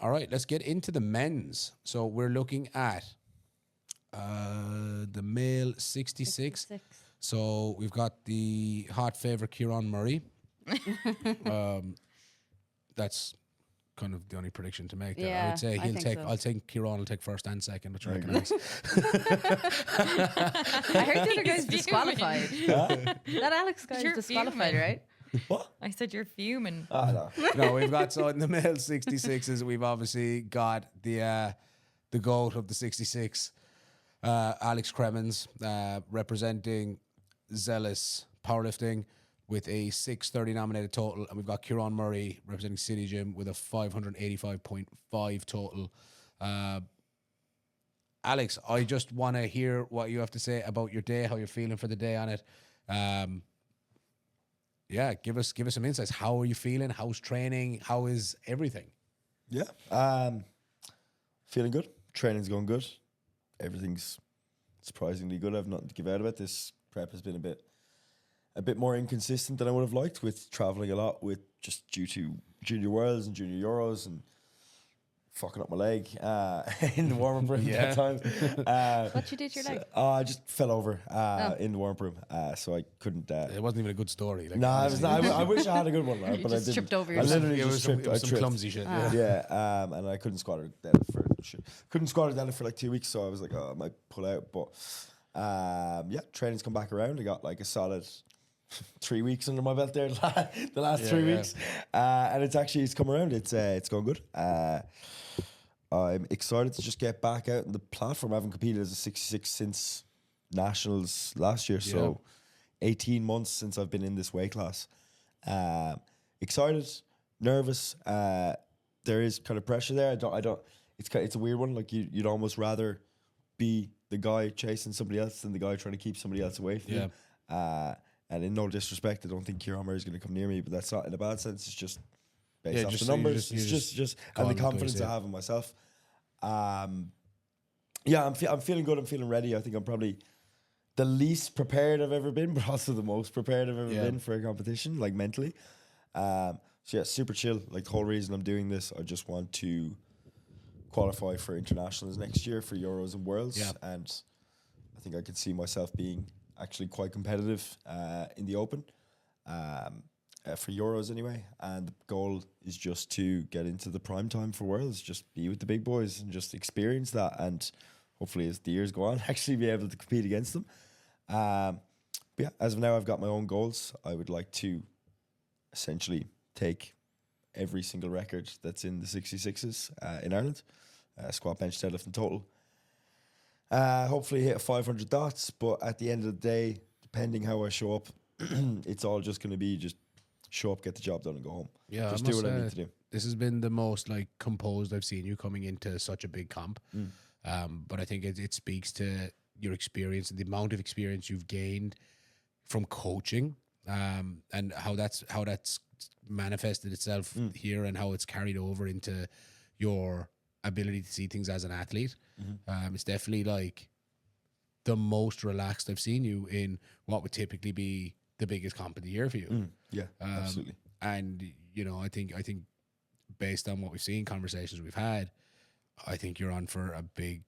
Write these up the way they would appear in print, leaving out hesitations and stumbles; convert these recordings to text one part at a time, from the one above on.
All right, let's get into the men's. So we're looking at the male 66. So we've got the hot favorite Kieran Murray. That's kind of the only prediction to make. There. I would say he'll take. So. I'll take Kieran. Will take first and second, which I reckon. I heard the other guy's disqualified. That Alex guy is disqualified, right? What? I said you're fuming. No, we've got, so in the male 66s, we've obviously got the GOAT of the 66, Alex Cremens, representing Zealous Powerlifting with a 630 nominated total. And we've got Kieran Murray representing City Gym with a 585.5 total. Alex, I just want to hear what you have to say about your day, how you're feeling for the day on it. Yeah, give us some insights. How are you feeling? How's training? How is everything? Yeah, feeling good. Training's going good. Everything's surprisingly good. I've nothing to give out of it. This prep has been a bit more inconsistent than I would have liked, with traveling a lot, with just due to Junior Worlds and Junior Euros and fucking up my leg in the warm-up room that time. What you did to your leg? I just fell over in the warm-up room, so I couldn't. It wasn't even a good story. Like, no, it was not. I wish I had a good one, You but I just didn't. tripped over I yourself. literally just tripped. It was I some tripped. clumsy shit. Yeah, and I couldn't squat or deadlift for like 2 weeks, so I was like, oh, I might pull out. But yeah, training's come back around. I got like a solid 3 weeks under my belt there, the last 3 weeks, and it's come around. It's going good. I'm excited to just get back out on the platform. I haven't competed as a 66 since Nationals last year, so 18 months since I've been in this weight class. Excited, nervous. There is kind of pressure there. I don't. It's a weird one. Like you'd almost rather be the guy chasing somebody else than the guy trying to keep somebody else away from you. And in no disrespect, I don't think Kieran Murray is going to come near me, but that's not in a bad sense. It's just based off the numbers. It's just and the confidence I have in myself. Yeah, I'm feeling good. I'm feeling ready. I think I'm probably the least prepared I've ever been, but also the most prepared I've ever been for a competition, like mentally. So yeah, super chill. Like the whole reason I'm doing this, I just want to qualify for internationals next year, for Euros and Worlds, and I think I could see myself being actually quite competitive in the Open. For Euros anyway, and the goal is just to get into the prime time for Worlds, just be with the big boys and just experience that, and hopefully as the years go on actually be able to compete against them. But yeah, as of now I've got my own goals. I would like to essentially take every single record that's in the 66s in Ireland, squat, bench, deadlift and total. Hopefully hit 500 dots, but at the end of the day, depending how I show up, it's all just going to be just show up, get the job done, and go home. Yeah, just do what I need to do. This has been the most like composed I've seen you coming into such a big comp. But I think it speaks to your experience and the amount of experience you've gained from coaching, and how that's manifested itself here, and how it's carried over into your ability to see things as an athlete. It's definitely like the most relaxed I've seen you in what would typically be the biggest comp of the year for you. Yeah, absolutely. And you know, I think based on what we've seen, conversations we've had, I think you're on for a big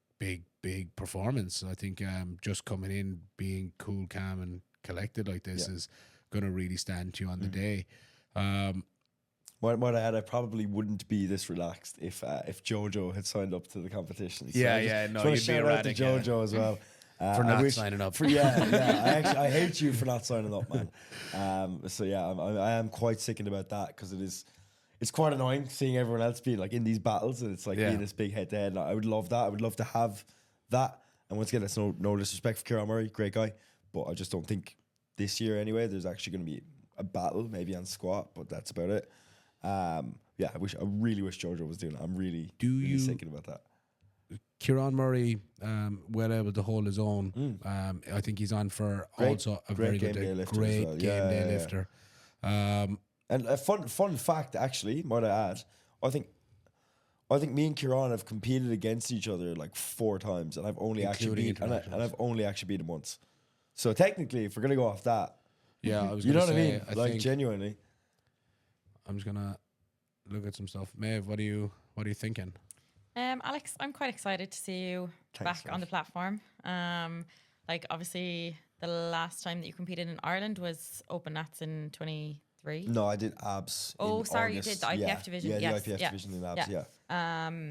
performance. I think just coming in, being cool, calm, and collected like this is going to really stand to you on the day. Might I add, I probably wouldn't be this relaxed if Jojo had signed up to the competition. So No, you'd be shout out to Jojo as well. For not signing up. I hate you for not signing up, man. So yeah, I am quite sickened about that, because it's quite annoying seeing everyone else being like in these battles, and it's like being this big head to head. I would love that. I would love to have that. And once again, that's no disrespect for Kieran Murray, great guy, but I just don't think this year anyway there's actually going to be a battle, maybe on squat, but that's about it. Yeah, I really wish Jojo was doing it. I'm really thinking about that. Kieran Murray, well able to hold his own. I think he's on for also a very good day, great game day lifter. And a fun fact, actually, might I add, I think me and Kieran have competed against each other like 4 times, and I've only actually beat him once. So technically, if we're gonna go off that, I was. You know what I say, mean? Like genuinely. I'm just gonna look at some stuff. Maeve, what do you What are you thinking? Alex, I'm quite excited to see you back on the platform. Like obviously the last time that you competed in Ireland was Open Nats in 23. No, I did abs. Oh, in sorry, August. you did the IPF division. Yeah, Yes, the IPF division in abs. Yeah.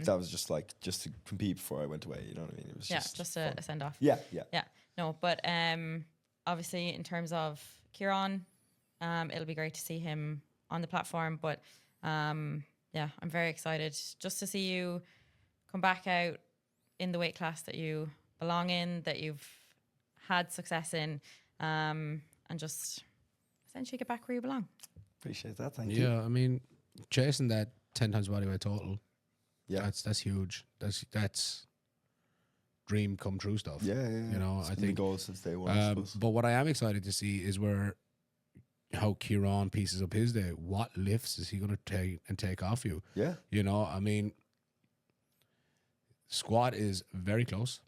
That was just to compete before I went away. You know what I mean? It was just a send off. Yeah. No, but obviously in terms of Kieran, it'll be great to see him on the platform. But I'm very excited just to see you come back out in the weight class that you belong in, that you've had success in, and just essentially get back where you belong. Appreciate that. Thank you. Yeah, I mean, chasing that 10 times body weight total. Yeah, that's huge. That's dream come true stuff. Yeah. You know, It's I been think the goal since day one. I suppose. But what I am excited to see is how Kieran pieces up his day. What lifts is he going to take off you? Yeah. You know, I mean, squat is very close.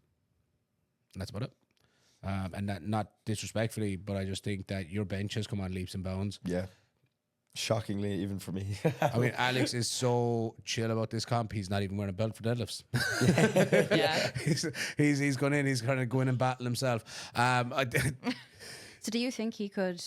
And that's about it. And that, not disrespectfully, but I just think that your bench has come on leaps and bounds. Yeah. Shockingly, even for me. I mean, Alex is so chill about this comp. He's not even wearing a belt for deadlifts. Yeah. he's gone in. He's kind of going and battle himself. So do you think he could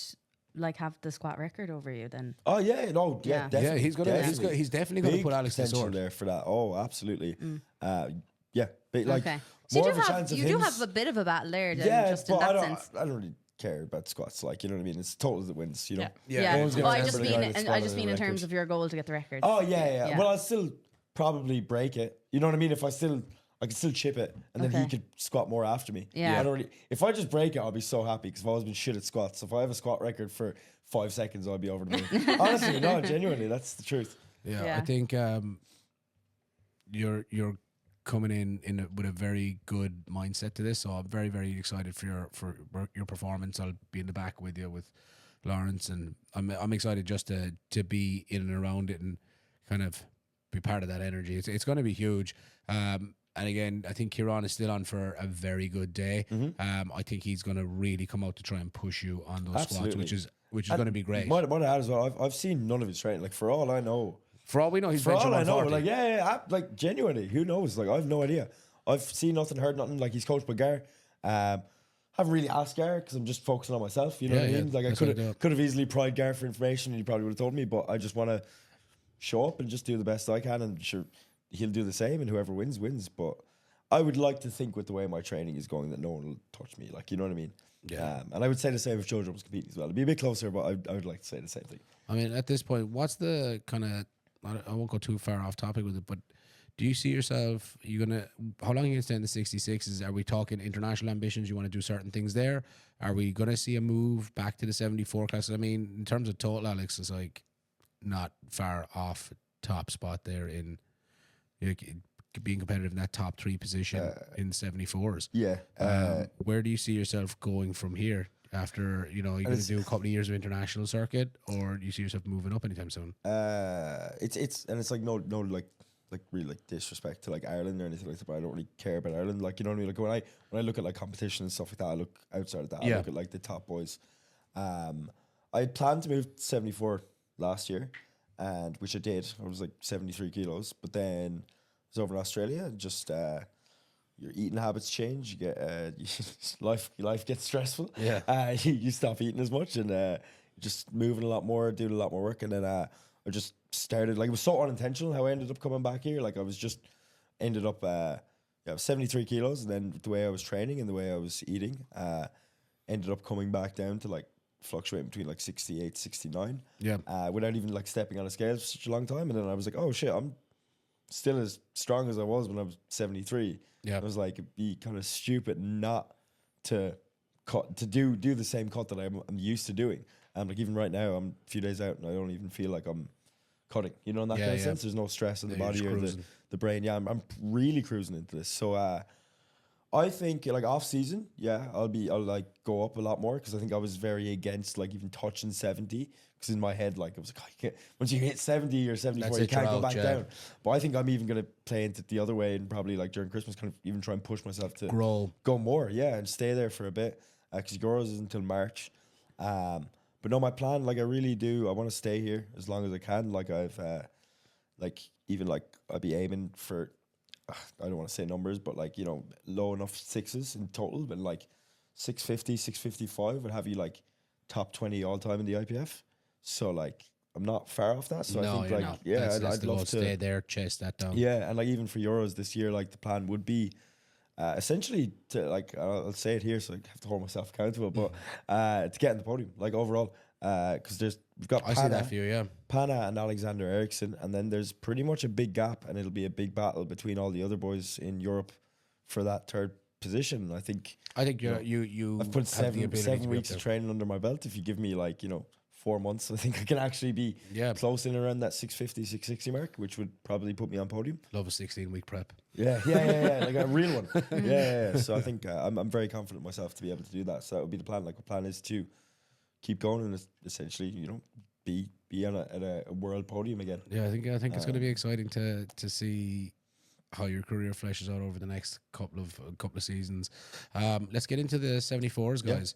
like have the squat record over you then? Oh yeah, no, yeah, Yeah. definitely. he's definitely going to Big put Alex to the potential sword. there for that. Oh, absolutely. Yeah, but like Okay. So more you of do a have chance of you do him have a bit of a battle there then, yeah, just in but that sense. I don't really care about squats. Like, you know what I mean? It's total that wins. You know. Yeah. No one's gonna Well, I remember just the mean, guy that and I squatted just the mean in record. terms of your goal to get the record. Oh yeah. Well, I'll still probably break it. You know what I mean? If I could still chip it, and then he Okay. could squat more after me. Yeah. I don't really. If I just break it, I'll be so happy because I've always been shit at squats. So if I have a squat record for 5 seconds, I'll be over the moon. Honestly, no, genuinely, that's the truth. Yeah, I think you're coming in with a very good mindset to this. So I'm very, very excited for your performance. I'll be in the back with you with Lawrence, and I'm excited just to be in and around it and kind of be part of that energy. It's going to be huge. And again, I think Kieran is still on for a very good day. I think he's going to really come out to try and push you on those squats, which is going to be great. Might add as well. I've seen none of his training. Like for all I know, For all we know, he's for benching all I know, 140. like like genuinely, who knows? Like I've no idea. I've seen nothing, heard nothing. Like he's coached by Gar. Haven't really asked Gar because I'm just focusing on myself. You know what I mean? Like I could have easily pried Gar for information, and he probably would have told me. But I just want to show up and just do the best I can, and sure he'll do the same, and whoever wins wins. But I would like to think with the way my training is going that no one will touch me. Like, you know what I mean? Yeah. And I would say the same if Jojo was competing as well. It'd be a bit closer, but I would like to say the same thing. I mean, at this point, what's the kind of, I won't go too far off topic with it, but do you see yourself, how long are you going to stay in the 66s? Are we talking international ambitions? You want to do certain things there? Are we going to see a move back to the 74 class? I mean, in terms of total, Alex is like not far off top spot there in being competitive in that top 3 position in 74s. Yeah. Where do you see yourself going from here after, you're going to do a couple of years of international circuit, or do you see yourself moving up anytime soon? It's like no like really like disrespect to like Ireland or anything like that, but I don't really care about Ireland. Like, you know what I mean? Like when I look at like competition and stuff like that, I look outside of that. I look at like the top boys. I had planned to move to 74 last year, and which I did. I was like 73 kilos, but then I was over in Australia and just your eating habits change. You get life gets stressful. Yeah. You stop eating as much and just moving a lot more, doing a lot more work, and then I just started, like, it was so unintentional how I ended up coming back here. Like I was just ended up I was 73 kilos, and then the way I was training and the way I was eating ended up coming back down to like fluctuating between like 68, 69. Yeah. Without even like stepping on a scale for such a long time. And then I was like, oh shit, I'm still as strong as I was when I was 73. Yeah. I was like, it'd be kind of stupid not to cut, to do the same cut that I'm used to doing. Like even right now, I'm a few days out and I don't even feel like I'm cutting, you know, in that kind of sense. There's no stress in the body or the brain. Yeah, I'm really cruising into this. So I think like off season, I'll like go up a lot more, because I think I was very against like even touching 70, because in my head, like I was like, oh, you can't, once you hit 70 or 74, you can't go back down. But I think I'm even going to play into the other way, and probably like during Christmas kind of even try and push myself to go more, and stay there for a bit, because Euros is until March. But no, my plan, like I really do, I want to stay here as long as I can. Like I've like even like I'd be aiming for, I don't want to say numbers, but like, you know, low enough sixes in total, but like 650, 655 would have you like top 20 all time in the IPF. So like, I'm not far off that. So I think you're like, not. yeah, That's I'd the love goal. to Stay there, chase that down. Yeah, and like even for Euros this year, like the plan would be essentially to like I'll say it here, so I have to hold myself accountable, but to get in the podium, like overall, because we've got I see that for you, yeah. Pana and Alexander Eriksson, and then there's pretty much a big gap, and it'll be a big battle between all the other boys in Europe for that third position. I think you I've put have the ability to 7 be up weeks of there. training under my belt. If you give me like 4 months, I think I can actually be close in around that 650, 660 mark, which would probably put me on podium. Love a 16-week prep. Yeah, like a real one. Yeah. So I think I'm very confident myself to be able to do that. So that would be the plan. Like the plan is to keep going and essentially, be on a world podium again. Yeah, I think it's going to be exciting to see how your career fleshes out over the next couple of seasons. Let's get into the 74s, guys.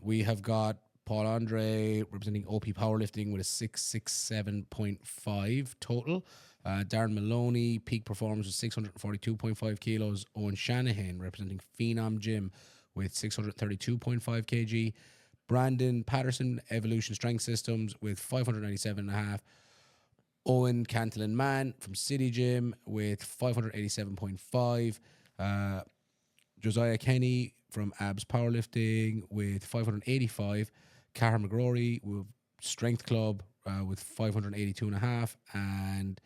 We have got Paul Andre representing OP Powerlifting with a 667.5 total. Darren Maloney, peak performance with 642.5 kilos. Owen Shanahan representing Phenom Gym with 632.5 kg. Brandon Patterson, Evolution Strength Systems with 597.5. Owen Cantillon Mann from City Gym with 587.5. Josiah Kenny from Abs Powerlifting with 585. Cara McGrory with Strength Club with 582.5. And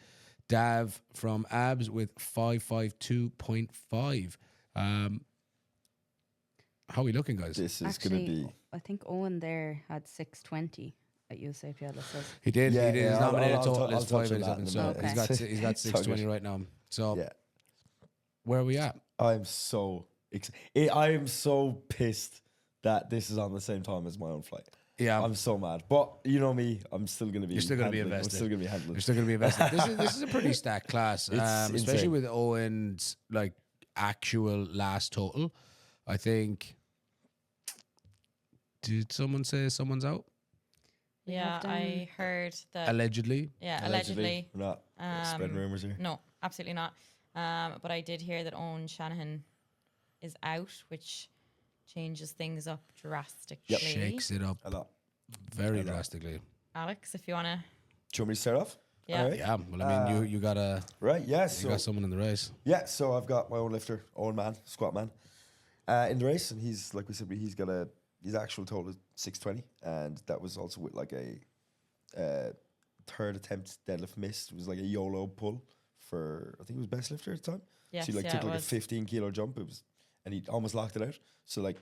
Dav from Abs with 552.5. How are we looking, guys? This is going to be... I think Owen there had 620 at USAPL. It says. He did. Yeah, he did. He's nominated I'll total touch as on 587. that So in a minute. he's got 620 right now. So where are we at? I'm so I am so pissed that this is on the same time as my own flight. Yeah, I'm so mad. But you know me, I'm still going to be. You're still going to be handling. invested. I'm still going to be handling. You're still going to be invested. This is a pretty stacked class, especially insane. with Owen's like actual last total. I think. Did someone say someone's out? Yeah, I heard that. Allegedly. Yeah, allegedly. We're not spreading rumors here. No, absolutely not. But I did hear that Owen Shanahan is out, which changes things up drastically. Shakes it up A lot. very drastically. Alex, if you want to. Do you want me to start off? Yeah. All right. Yeah, well, I mean, you got a Right. Yeah. you got someone in the race. Yeah, so I've got my own lifter, Owen Man, squat man, in the race, and he's like we said, his actual total is 620, and that was also with like a third attempt deadlift missed. It was like a YOLO pull for I think it was best lifter at the time. Yes, so he took like a 15 kilo jump. And he almost locked it out. So like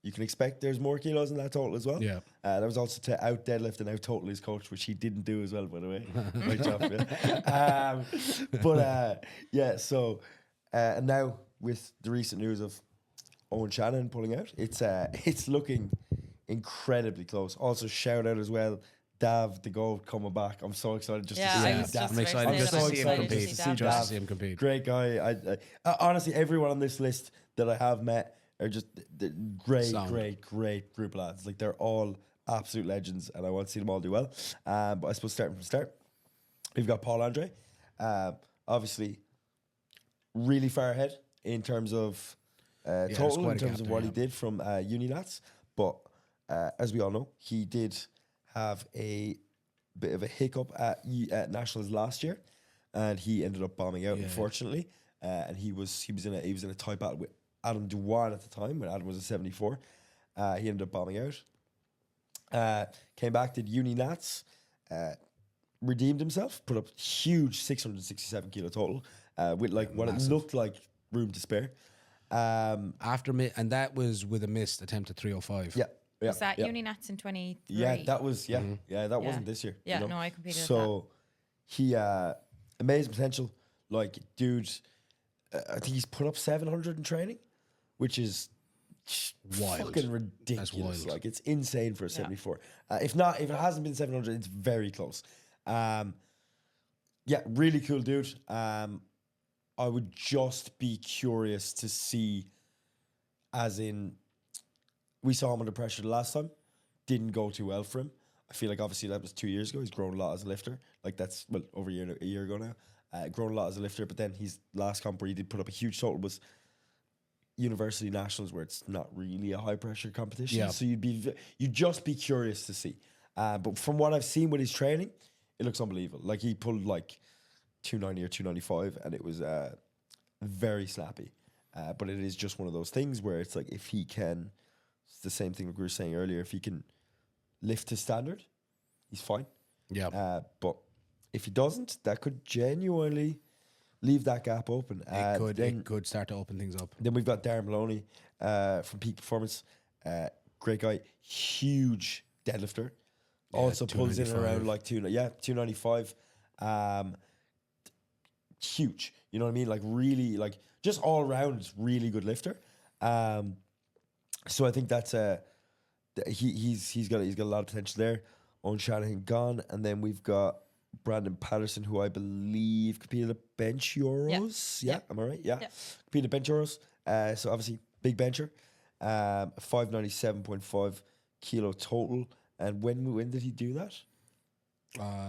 you can expect there's more kilos in that total as well. Yeah. That was also to out deadlift and out total his coach, which he didn't do as well, by the way. Great job. Yeah. So and now with the recent news of Owen Shannon pulling out, it's looking incredibly close. Also shout out as well, Dav the GOAT coming back. I'm so excited just to see Dav. I'm excited just to see him compete. Just to see him compete. Great guy. I honestly, everyone on this list that I have met are just great group of lads. Like they're all absolute legends, and I want to see them all do well. But I suppose starting from the start, we've got Paul Andre. Obviously, really far ahead in terms of total, in terms of what he did from Unilats. But as we all know, he did have a bit of a hiccup at Nationals last year, and he ended up bombing out, unfortunately. And he was in a tight battle with Adam Duwan at the time when Adam was a 74. He ended up bombing out. Came back, did Unilats, redeemed himself, put up huge 667 kilo total with like what it looked like room to spare. And that was with a missed attempt at 305. Yeah. Was that Uninats in 23? Yeah, that was that wasn't this year. Yeah, no, I competed. So he amazing potential. Like, dude, I think he's put up 700 in training, which is wild, fucking ridiculous. That's wild. Like, it's insane for a 74. If it hasn't been 700, it's very close. Really cool dude. I would just be curious to see, as in, we saw him under pressure the last time, didn't go too well for him. I I feel like obviously that was 2 years ago. He's grown a lot as a lifter. Like that's over a year ago now. Grown a lot as a lifter, but then his last comp where he did put up a huge total was University Nationals, where it's not really a high pressure competition. Yeah. So you'd just be curious to see. But from what I've seen with his training, it looks unbelievable. Like he pulled like 290 or 295, and it was very snappy. But it is just one of those things where it's like if he can, it's the same thing like we were saying earlier. If he can lift his standard, he's fine. Yeah. But if he doesn't, that could genuinely leave that gap open. It could start to open things up. Then we've got Darren Maloney from Peak Performance. Great guy, huge deadlifter. Yeah, Also pulls in 295. around like 295. Huge. You know what I mean? Like really, like just all around really good lifter. So I think that's he's got a lot of potential there. Owen Shanahan gone, and then we've got Brandon Patterson, who I believe competed at bench Euros. Yeah, am I right? Yeah. Competed at bench Euros. So obviously big bencher. 597.5 kilo total. And when did he do that?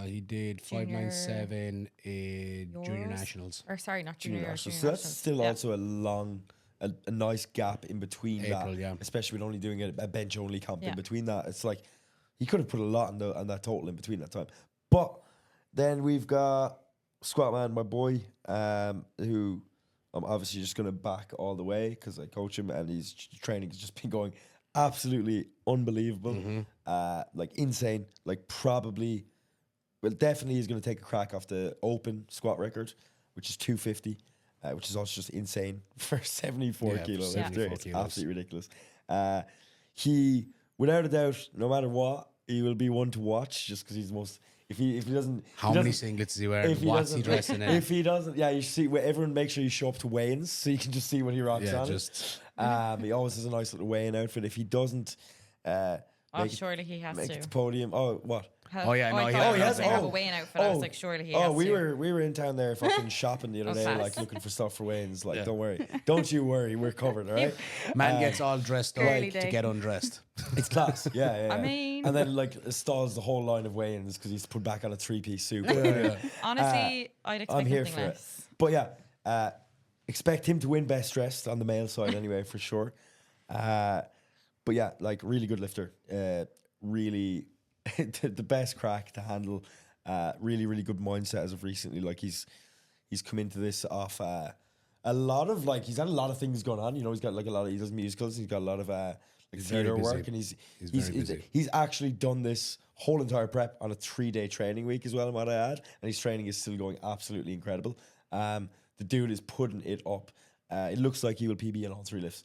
He did Junior 597 in Junior Euros? Nationals. Or sorry, not Junior junior. Nationals. Junior So that's Nationals. still Yeah. also a nice gap in between April, that. yeah. Especially when only doing a bench only comp Yeah. in between that. It's like he could have put a lot on that total in between that time. But then we've got Squatman, my boy, who I'm obviously just going to back all the way because I coach him, and his training has just been going absolutely unbelievable. Like insane. Like probably, well, definitely he's going to take a crack off the open squat record, which is 250, which is also just insane for 74 Yeah, kilo for 74 lifter. It's kilos. absolutely ridiculous. He, without a doubt, no matter what, he will be one to watch just because he's the most. If he doesn't, How many singlets is he wearing? What's he dressing in? If he doesn't, yeah, you see. Everyone make sure you show up to weigh-ins so you can just see what he rocks Yeah, on. just He always has a nice little weigh-in outfit. If he doesn't, Surely he has make it to. to podium. Oh, what? Oh, yeah, no, I he thought has- he oh, was he like, has- have a weighing outfit. I was like, surely he has we to. were in town there fucking shopping the other day, class. like looking for stuff for weigh-ins. Like, Yeah. don't worry, don't you worry, we're covered, all right? man gets all dressed up Girly to day. get undressed. It's class, yeah. I mean- and then like stalls the whole line of weigh-ins because he's put back on a 3-piece suit. Honestly, I'd expect I'm here nothing for it. less. But yeah, expect him to win best dressed on the male side anyway, for sure. But yeah, like really good lifter. Really the best crack to handle. Really, really good mindset as of recently. Like he's come into this off a lot of like he's had a lot of things going on. You know, he's got like a lot of he does musicals. He's got a lot of like very theater busy. work, and He's very busy. he's actually done this whole entire prep on a 3-day training week as well, might I add. And his training is still going absolutely incredible. The dude is putting it up. It looks like he will PB in all 3 lifts.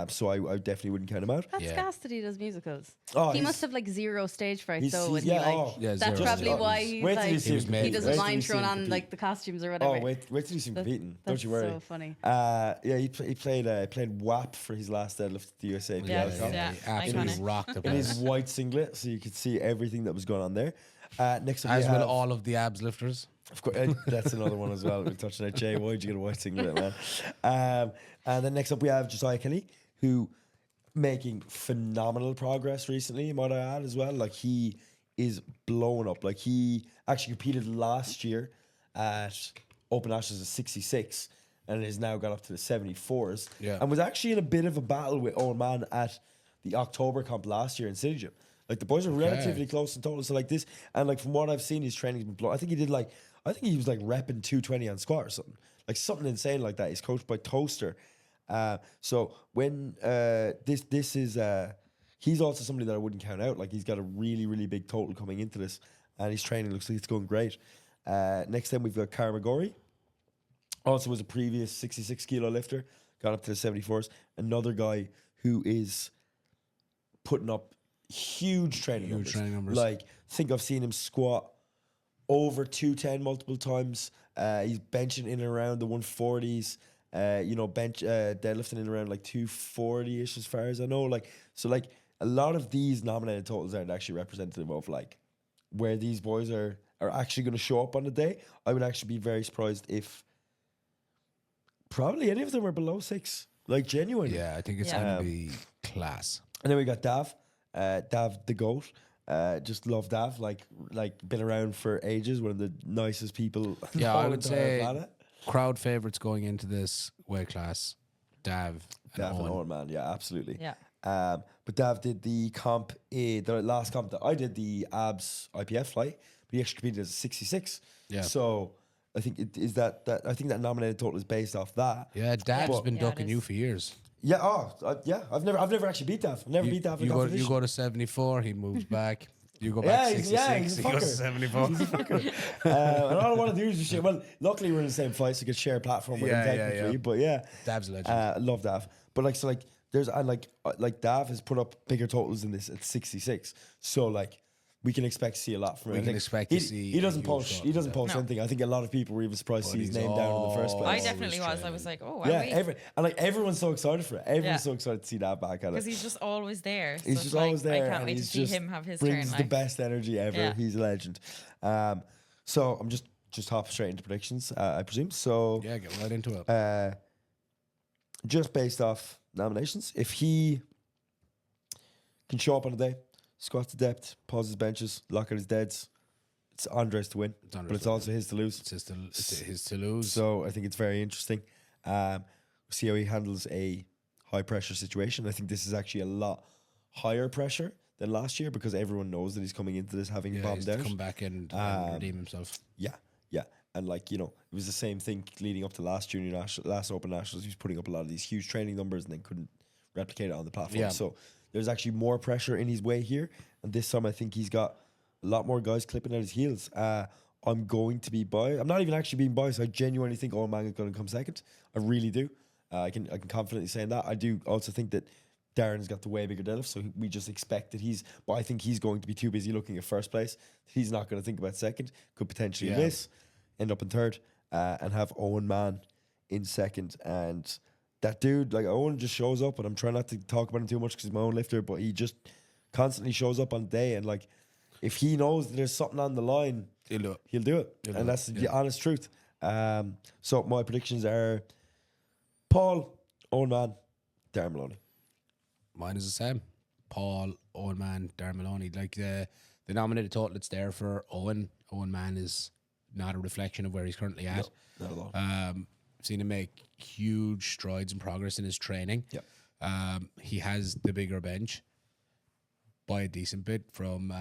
So I definitely wouldn't count him out. That's Yeah. gas that he does musicals. Oh, He he's- must have like zero stage fright he's- though. he's- When yeah, he like, oh. Yeah, that's zero probably stage. why he's Wait till you like see He was him made he for doesn't it. Wait till you mind see throwing him on compete. like the costumes or whatever. Oh, wait till you see him competing. Don't That's you worry. so funny. Yeah, he played WAP for his last deadlift at the USA Yeah, PL Cup yeah. He absolutely iconic. rocked the in his place. white singlet, so you could see everything that was going on there. Next up, As we will have, all of the abs lifters. of course, that's another one as well. We're touching that. Jay, why'd you get a white singlet, man? And then next up, we have Josiah Kelly, who making phenomenal progress recently, might I add as well. Like he is blowing up. Like he actually competed last year at Open Ashes at 66 and has now got up to the 74s. Yeah. And was actually in a bit of a battle with Owen Man at the October comp last year in City Gym. Like the boys are relatively close in total. So like this, and like from what I've seen, his training's been blown. I think he was like repping 220 on squat or something. Like something insane like that. He's coached by Toaster. So when this is he's also somebody that I wouldn't count out. Like he's got a really, really big total coming into this, and his training looks like it's going great. Next time we've got Cara McGorry. Also was a previous 66 kilo lifter, got up to the 74s. Another guy who is putting up huge training numbers. Like, I think I've seen him squat over 210 multiple times. He's benching in and around the 140s. Deadlifting in around like 240-ish as far as I know. Like, so like a lot of these nominated totals aren't actually representative of like where these boys are actually going to show up on the day. I would actually be very surprised if probably any of them are below 6. Like genuinely. Yeah, I think it's Yeah. going to be class. And then we got Dav the GOAT. Just love Dav. Like been around for ages. One of the nicest people. in the Yeah, whole I would entire say planet. crowd favorites going into this weight class, Dav and Dav and Owen. Owen, man. Yeah, absolutely. Yeah. But Dav did the comp, the last comp that I did, the abs IPF flight, but he actually competed as a 66. Yeah. So I think it is that I think that nominated total is based off that. Yeah, Dav's But- been Yeah, it ducking you is. for years. Yeah. Yeah. I've never actually beat Dav. I've never beat Dav in You a go, competition. you go to 74, he moves back. You go Yeah, back he's- 66, yeah, he's a he goes to fucker. 74. And all I want to do is just share. Well, luckily we're in the same flight, so we could share a platform with him Yeah, yeah, technically. yeah. But yeah, Dav's a legend. I love Dav. But there's like Dav has put up bigger totals than this at 66. So we can expect to see a lot from him. We I can think expect to see He doesn't a huge post. shot He doesn't from post No. anything. I think a lot of people were even surprised to see his he's name down in the first all- I place. definitely was. I training. was like, oh, Yeah, everyone's so excited for it. Everyone's Yeah. so excited to see that back at because it. he's just always there. So He's it's just like, always there. I can't and wait to he's see just him have his brings turn. the best energy ever. Yeah. He's a legend. So I'm just hop straight into predictions, I presume. So Yeah, get right into it. just based off nominations, if he can show up on a day, squat to depth, pause his benches, lock out his deads, it's Andres to win, It's Andres but it's to also his to lose. It's his to lose. So I think it's very interesting. See how he handles a high pressure situation. I think this is actually a lot higher pressure than last year because everyone knows that he's coming into this having yeah, he's bombed to out. come back and redeem himself. Yeah. And it was the same thing leading up to last last Open Nationals. He was putting up a lot of these huge training numbers and then couldn't replicate it on the platform. Yeah. So there's actually more pressure in his way here. And this time I think he's got a lot more guys clipping at his heels. I'm going to be biased. I'm not even actually being biased. I genuinely think Owen Mang is going to come second. I really do. I can confidently say that. I do also think that Darren's got the way bigger deadlift, so we just expect that but I think he's going to be too busy looking at first place. He's not going to think about second. Could potentially Yeah. miss, end up in third, and have Owen Mann in second. And that dude, Owen just shows up, and I'm trying not to talk about him too much because he's my own lifter, but he just constantly shows up on the day. And if he knows that there's something on the line, He'll do it. he'll do it. He'll do And it, that's the yeah. honest truth. So my predictions are Paul, Owen Mann, Darren Maloney. Mine is the same. Paul, Owen Man, Darren Maloney. The nominated total that's there for Owen. Owen Man is not a reflection of where he's currently at. Not at all. Seen him make huge strides and progress in his training. Yep. He has the bigger bench by a decent bit from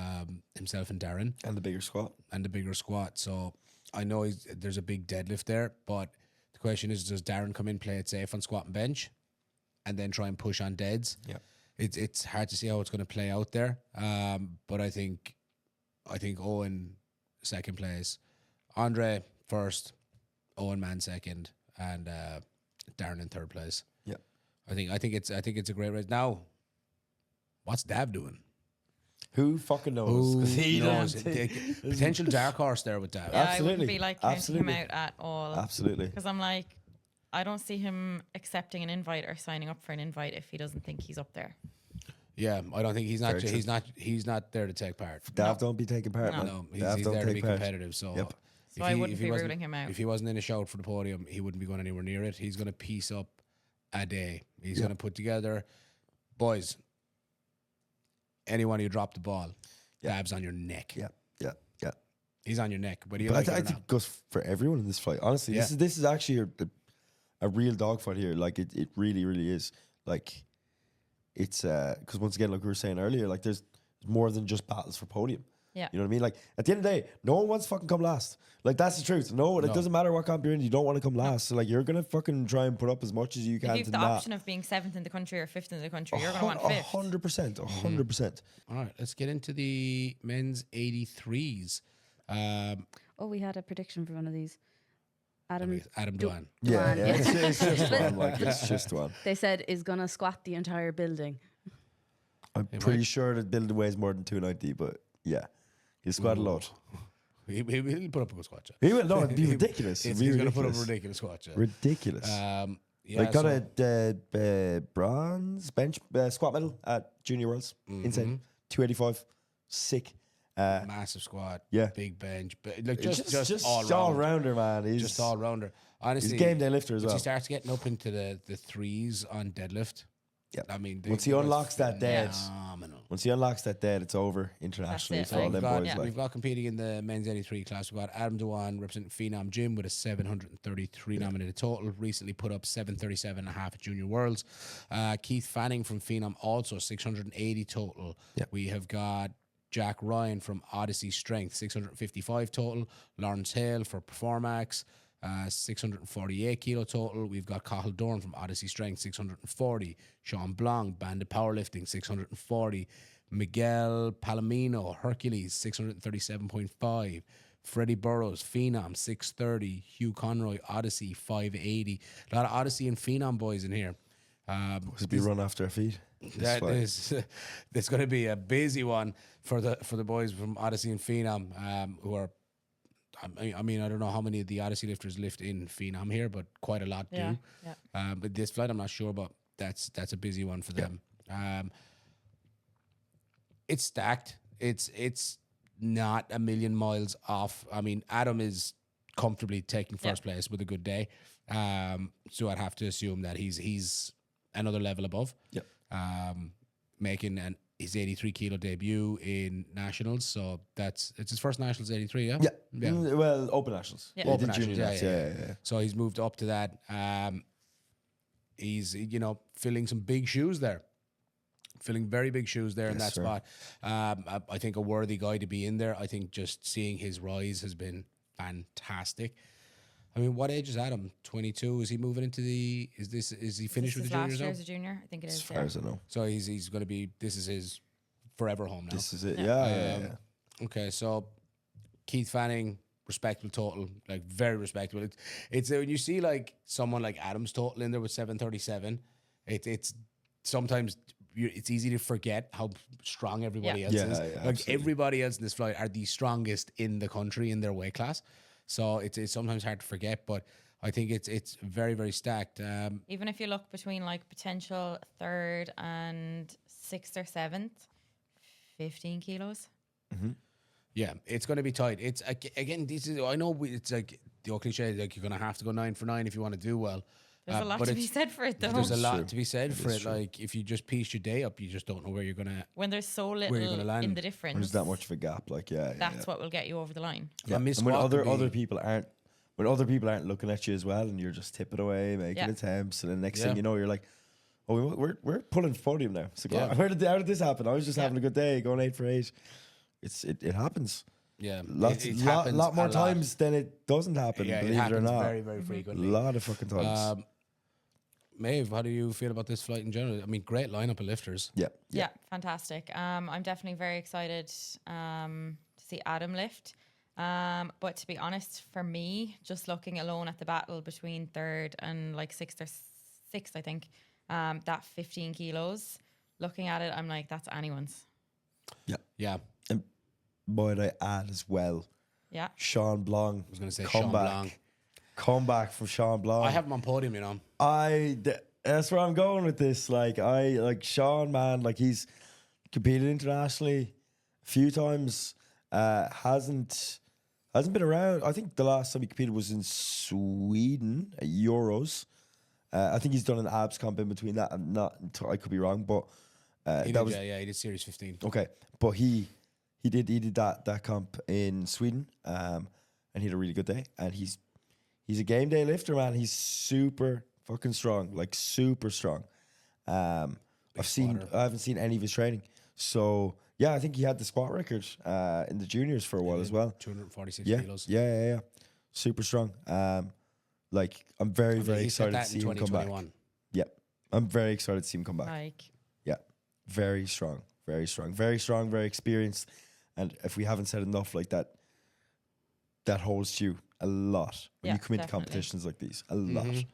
himself and Darren, And the bigger squat. and the bigger squat. So I know there's a big deadlift there, but the question is, does Darren come in, play it safe on squat and bench, and then try and push on deads? Yeah. It's hard to see how it's going to play out there. But I think Owen second place, Andre first, Owen Man second, and Darren in third place. Yeah. I think it's a great race. Now, what's Dav doing? Who fucking knows? 'Cause he knows? doesn't- Potential dark horse there with Dav. Yeah, I Absolutely. wouldn't be counting Absolutely. him out at all. Absolutely. Because I'm I don't see him accepting an invite or signing up for an invite if he doesn't think he's up there. Yeah, I don't think he's not. Very true. He's not there to take part. Dav don't be taking part, No. man. No, Dav he's don't there to take be part. competitive. So, Yep. So I wouldn't be wasn't- ruling him out. If he wasn't in a shout for the podium, he wouldn't be going anywhere near it. He's going to piece up a day. He's going to put together, boys. Anyone who drop the ball, Dav's on your neck. Yeah. He's on your neck. But, But I think it goes for everyone in this fight. Honestly, Yeah. this is actually a real dogfight here. It really, really is. It's because once again, like we were saying earlier, there's more than just battles for podium. Yeah. You know what I mean? At the end of the day, no one wants to fucking come last. That's the truth. No, it doesn't matter what comp you're in, you don't want to come last. So you're gonna fucking try and put up as much as you If can you to have the not. option of being 7th in the country or 5th in the country, you're going to want 5th. 100%. 100%. All right, let's get into the men's 83s. Oh, we had a prediction for one of these. Adam, Adam Duan. Yeah, Duan, yeah. yeah. It's just one. It's just one. they said is gonna squat the entire building. I'm pretty sure that building weighs more than 290, but yeah, he's squat a lot. He'll put up a good squat. Jack. He will. No, it'd be ridiculous. He's It'd be going to put up a ridiculous. ridiculous squat. Jack. Ridiculous. Yeah, got so- a bronze bench squat medal at Junior Worlds. Insane. 285. Sick. massive squat. Yeah. Big bench. But Just all all round. rounder, man. He's Just all rounder. Honestly, he's a game day lifter as once well. he starts getting up into the threes on deadlift, Yep. I mean, Once he unlocks that dead. phenomenal. Once he unlocks that dead, it's over internationally it, for all like, them We've got, boys. Like, we've got competing in the men's 83 class. We've got Adam Dewan representing Phenom Gym with a 733 nominated total. Recently put up 737.5 at Junior Worlds. Keith Fanning from Phenom also 680 total. Yep. We have got Jack Ryan from Odyssey Strength 655 total. Lawrence Hale for Performax 648 kilo total. We've got Cathal Dorn from Odyssey Strength 640. Sean Blanc, Bandit Powerlifting 640. Miguel Palomino, Hercules 637.5. Freddie Burrows, Phenom 630. Hugh Conroy, Odyssey 580. A lot of Odyssey and Phenom boys in here. must be run after our feet. That is, there's going to be a busy one for the boys from Odyssey and Phenom, who are. I mean, I don't know how many of the Odyssey lifters lift in Phenom here, but quite a lot do. Yeah. But this flight, I'm not sure, but that's a busy one for them. It's stacked. It's not a million miles off. I mean, Adam is comfortably taking first place with a good day. So I'd have to assume that he's another level above. Yep. Making his 83 kilo debut in nationals. So it's his first nationals 83. Yeah. Yeah. Well, open nationals. Yeah. He Open did junior nationals, nats, yeah. So he's moved up to that. He's filling some big shoes there. Filling very big shoes there in that sir. spot. I think a worthy guy to be in there. I think just seeing his rise has been fantastic. I mean, what age is Adam? 22. Is he moving into the? Is he finished with the last juniors year now? as a junior? I think it is. As far as I know. So he's going to be. This is his forever home now. This is it. Yeah. Okay, so Keith Fanning, respectable total, like very respectable. It's when you see like someone like Adam's total in there with 737, it's sometimes it's easy to forget how strong everybody else Yeah, is. yeah, Like absolutely. everybody else in this flight are the strongest in the country in their weight class. So it's sometimes hard to forget, but I think it's very, very stacked. Even if you look between like potential third and sixth or seventh, 15 kilos. Yeah, it's going to be tight. It's again, I know it's like the old cliche, like you're going to have to go 9 for 9 if you want to do well. There's a lot but to be said for it though. There's a lot true. to be said for is it. true. Like if you just piece your day up, you just don't know where you're gonna. When there's so you're gonna little land. in the difference. There's that much of a gap. Like, That's what will get you over the line. Yeah. And Miss And when Squat could other be- people aren't looking at you as well, and you're just tipping away, making attempts, and then next Yeah. thing you know, you're like, oh, we're pulling for podium now. So Yeah. how did this happen? I was just having a good day, going 8 for 8. It happens. Yeah, Lot happens more a lot. times than it doesn't happen. Yeah, it believe it or happens not, very, very frequently. a lot of fucking times. Maeve, how do you feel about this flight in general? I mean, great lineup of lifters. Yeah, fantastic. I'm definitely very excited to see Adam lift. But to be honest, for me, just looking alone at the battle between third and like sixth, I think, that 15 kilos, looking at it, I'm like, that's anyone's. Yeah, Might I add as well, Yeah. Sean Blanc. I was going to say Sean Blanc. Comeback from Sean Blanc. I have him on podium, you know. That's where I'm going with this. Like Sean, man, like he's competed internationally a few times. Hasn't been around. I think the last time he competed was in Sweden at Euros. I think he's done an abs comp in between that. I could be wrong, but He did Series 15. okay. But he did that comp in Sweden, and he had a really good day. And he's a game day lifter, man. He's super fucking strong, like super strong. I haven't seen any of his training, so yeah, I think he had the squat record in the juniors for a while as well. 246 Yeah, kilos. yeah, super strong. Like I'm very He set excited to that see in him come back. 2021. Yeah, I'm very excited to see him come back. Like, Yeah, very strong, very experienced. And if we haven't said enough, like that holds you a lot when Yeah, you come into definitely. competitions like these. A lot.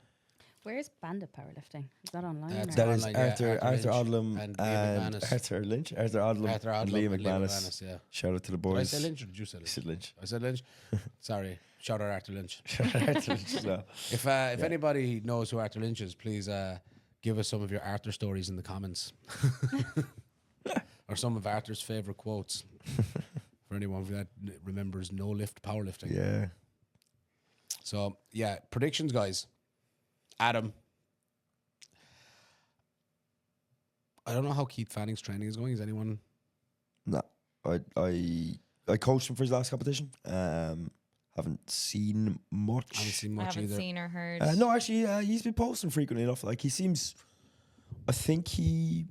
Where's Bandit Powerlifting? Is that online? That's or- That is Online, yeah, Arthur Arthur Lynch Odlum and and Liam McManus. Arthur Lynch, Arthur Odlum, Arthur and Odlum Liam and McManus. yeah. Shout out to the Did I boys. say Lynch or did you say You Lynch? said Lynch. I said Lynch. Sorry. Shout out Arthur Lynch. Arthur Lynch, no. If anybody knows who Arthur Lynch is, please give us some of your Arthur stories in the comments. Or some of Arthur's favourite quotes. For anyone that remembers no lift powerlifting. Yeah. So, yeah, predictions, guys. Adam. I don't know how Keith Fanning's training is going. Is anyone I coached him for his last competition. Haven't seen much. I haven't seen I much haven't either. seen or heard. No, actually, he's been posting frequently enough. Like he seems, I think he,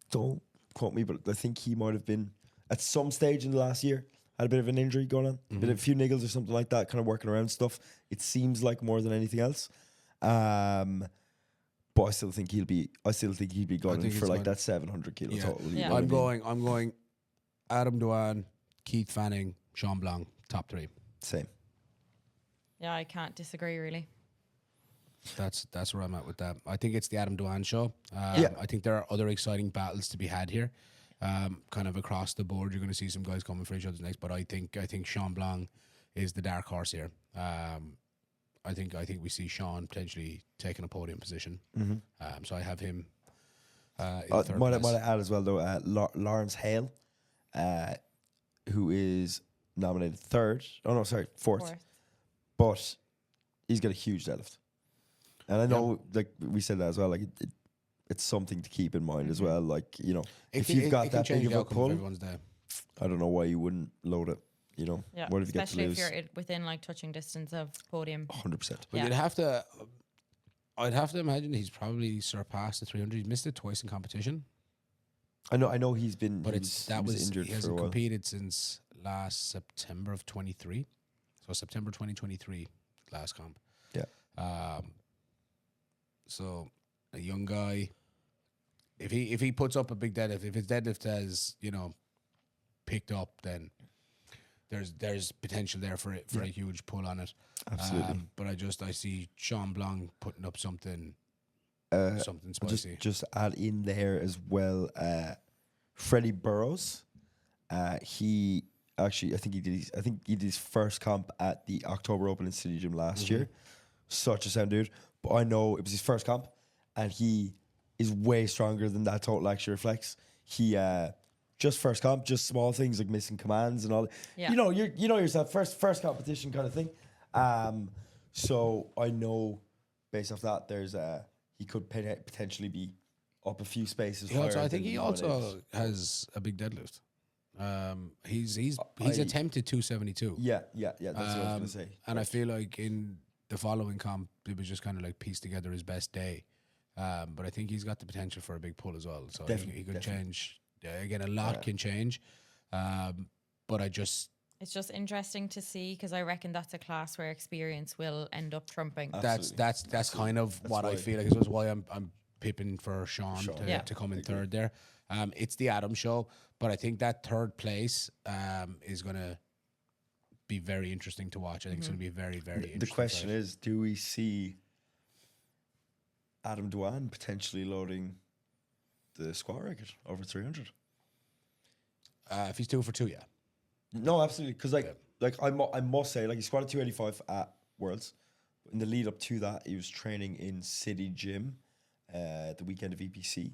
don't quote me, but I think he might have been at some stage in the last year had a bit of an injury going on, a few niggles or something like that, kind of working around stuff. It seems like more than anything else. But I still think he'll be going think for he's like going- that 700 kilo Yeah. total. you Yeah. know what I I'm mean? going Adam Duan, Keith Fanning, Sean Blanc, top 3. Same. Yeah, I can't disagree really. That's where I'm at with that. I think it's the Adam Duan show. Yeah. I think there are other exciting battles to be had here. Kind of across the board, you're going to see some guys coming for each other's next. But I think Sean Blanc is the dark horse here. I think we see Sean potentially taking a podium position. So I have him. In third Might place. I add as well though, Lawrence Hale, who is nominated fourth. Fourth. But he's got a huge deadlift. And I know, like we said that as well, like it's something to keep in mind as well. Like, you know, if you've got it can that change big the of a outcome pull, everyone's day. I don't know why you wouldn't load it, you know? Yeah, What if you get to especially lose? if you're within like touching distance of podium. 100%. But Yeah. I'd have to imagine he's probably surpassed the 300. He's missed it twice in competition, I know he's been but he was injured he for a hasn't while. competed since last September of 23. So September 2023, last comp. Yeah. So a young guy, if he puts up a big deadlift, if his deadlift has picked up, then there's potential there for a huge pull on it. Absolutely. But I see Sean Blanc putting up something something I'll spicy. just add in there as well, Freddie Burrows. He actually, I think he did his first comp at the October Open in City Gym last year. Such a sound dude. But I know it was his first comp, and he is way stronger than that total actually reflects. He just first comp, just small things like missing commands and all. Yeah. You know yourself, first competition kind of thing. So I know based off that, there's he could potentially be up a few spaces. I think he also has a big deadlift. He's attempted 272. Yeah, that's what I was gonna say. And I feel like in the following comp, it was just kind of like piece together his best day. But I think he's got the potential for a big pull as well. So he could change. Again, a lot can change. But It's just interesting to see because I reckon that's a class where experience will end up trumping. that's kind of what I why. feel like. This is why I'm pipping for Sean Yeah. to come in third there. It's the Adam show, but I think that third place is going to be very interesting to watch. I think it's going to be very, very interesting. The question is, do we see Adam Duan potentially loading the squat record over 300? If he's 2 for 2, yeah. No, absolutely. Because I must say, like he squatted 285 at Worlds. In the lead up to that, he was training in City Gym the weekend of EPC,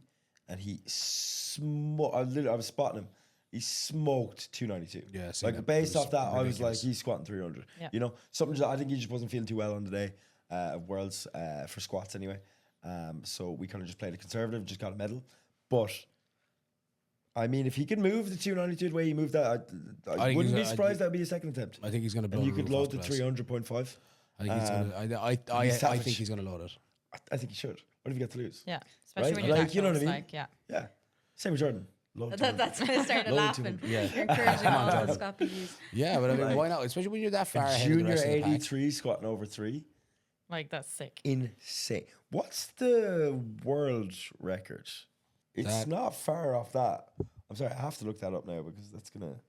and he smoked. I was spotting him. He smoked 292. Yeah, seen like that. based It was off that, I was like, ridiculous. he's squatting 300. Yeah. You know, something that I think he just wasn't feeling too well on the day of Worlds for squats anyway. So we kind of just played it conservative, just got a medal. But I mean, if he can move the 292 the way he moved that, I think wouldn't he's be gonna- surprised that would be a second attempt. I think he's going to blow And you the could roof load off the class. 300.5. I think he's going to. be I savage. think he's going to load it. I think he should. What have you got to lose? Yeah, especially Right? when you're Like, that you know what I close, mean? like, yeah. Yeah. Same with Jordan. Load 200. That's when I started Load laughing. 200. Yeah. You're encouraging all Jordan. the Scott PGs. Yeah, but I mean, Like, why not? Especially when you're that far A ahead of the junior rest of the pack. 83 squatting over 3. Like that's sick. Insane. What's the world record? It's That- not far off that. I'm sorry, I have to look that up now because that's going to...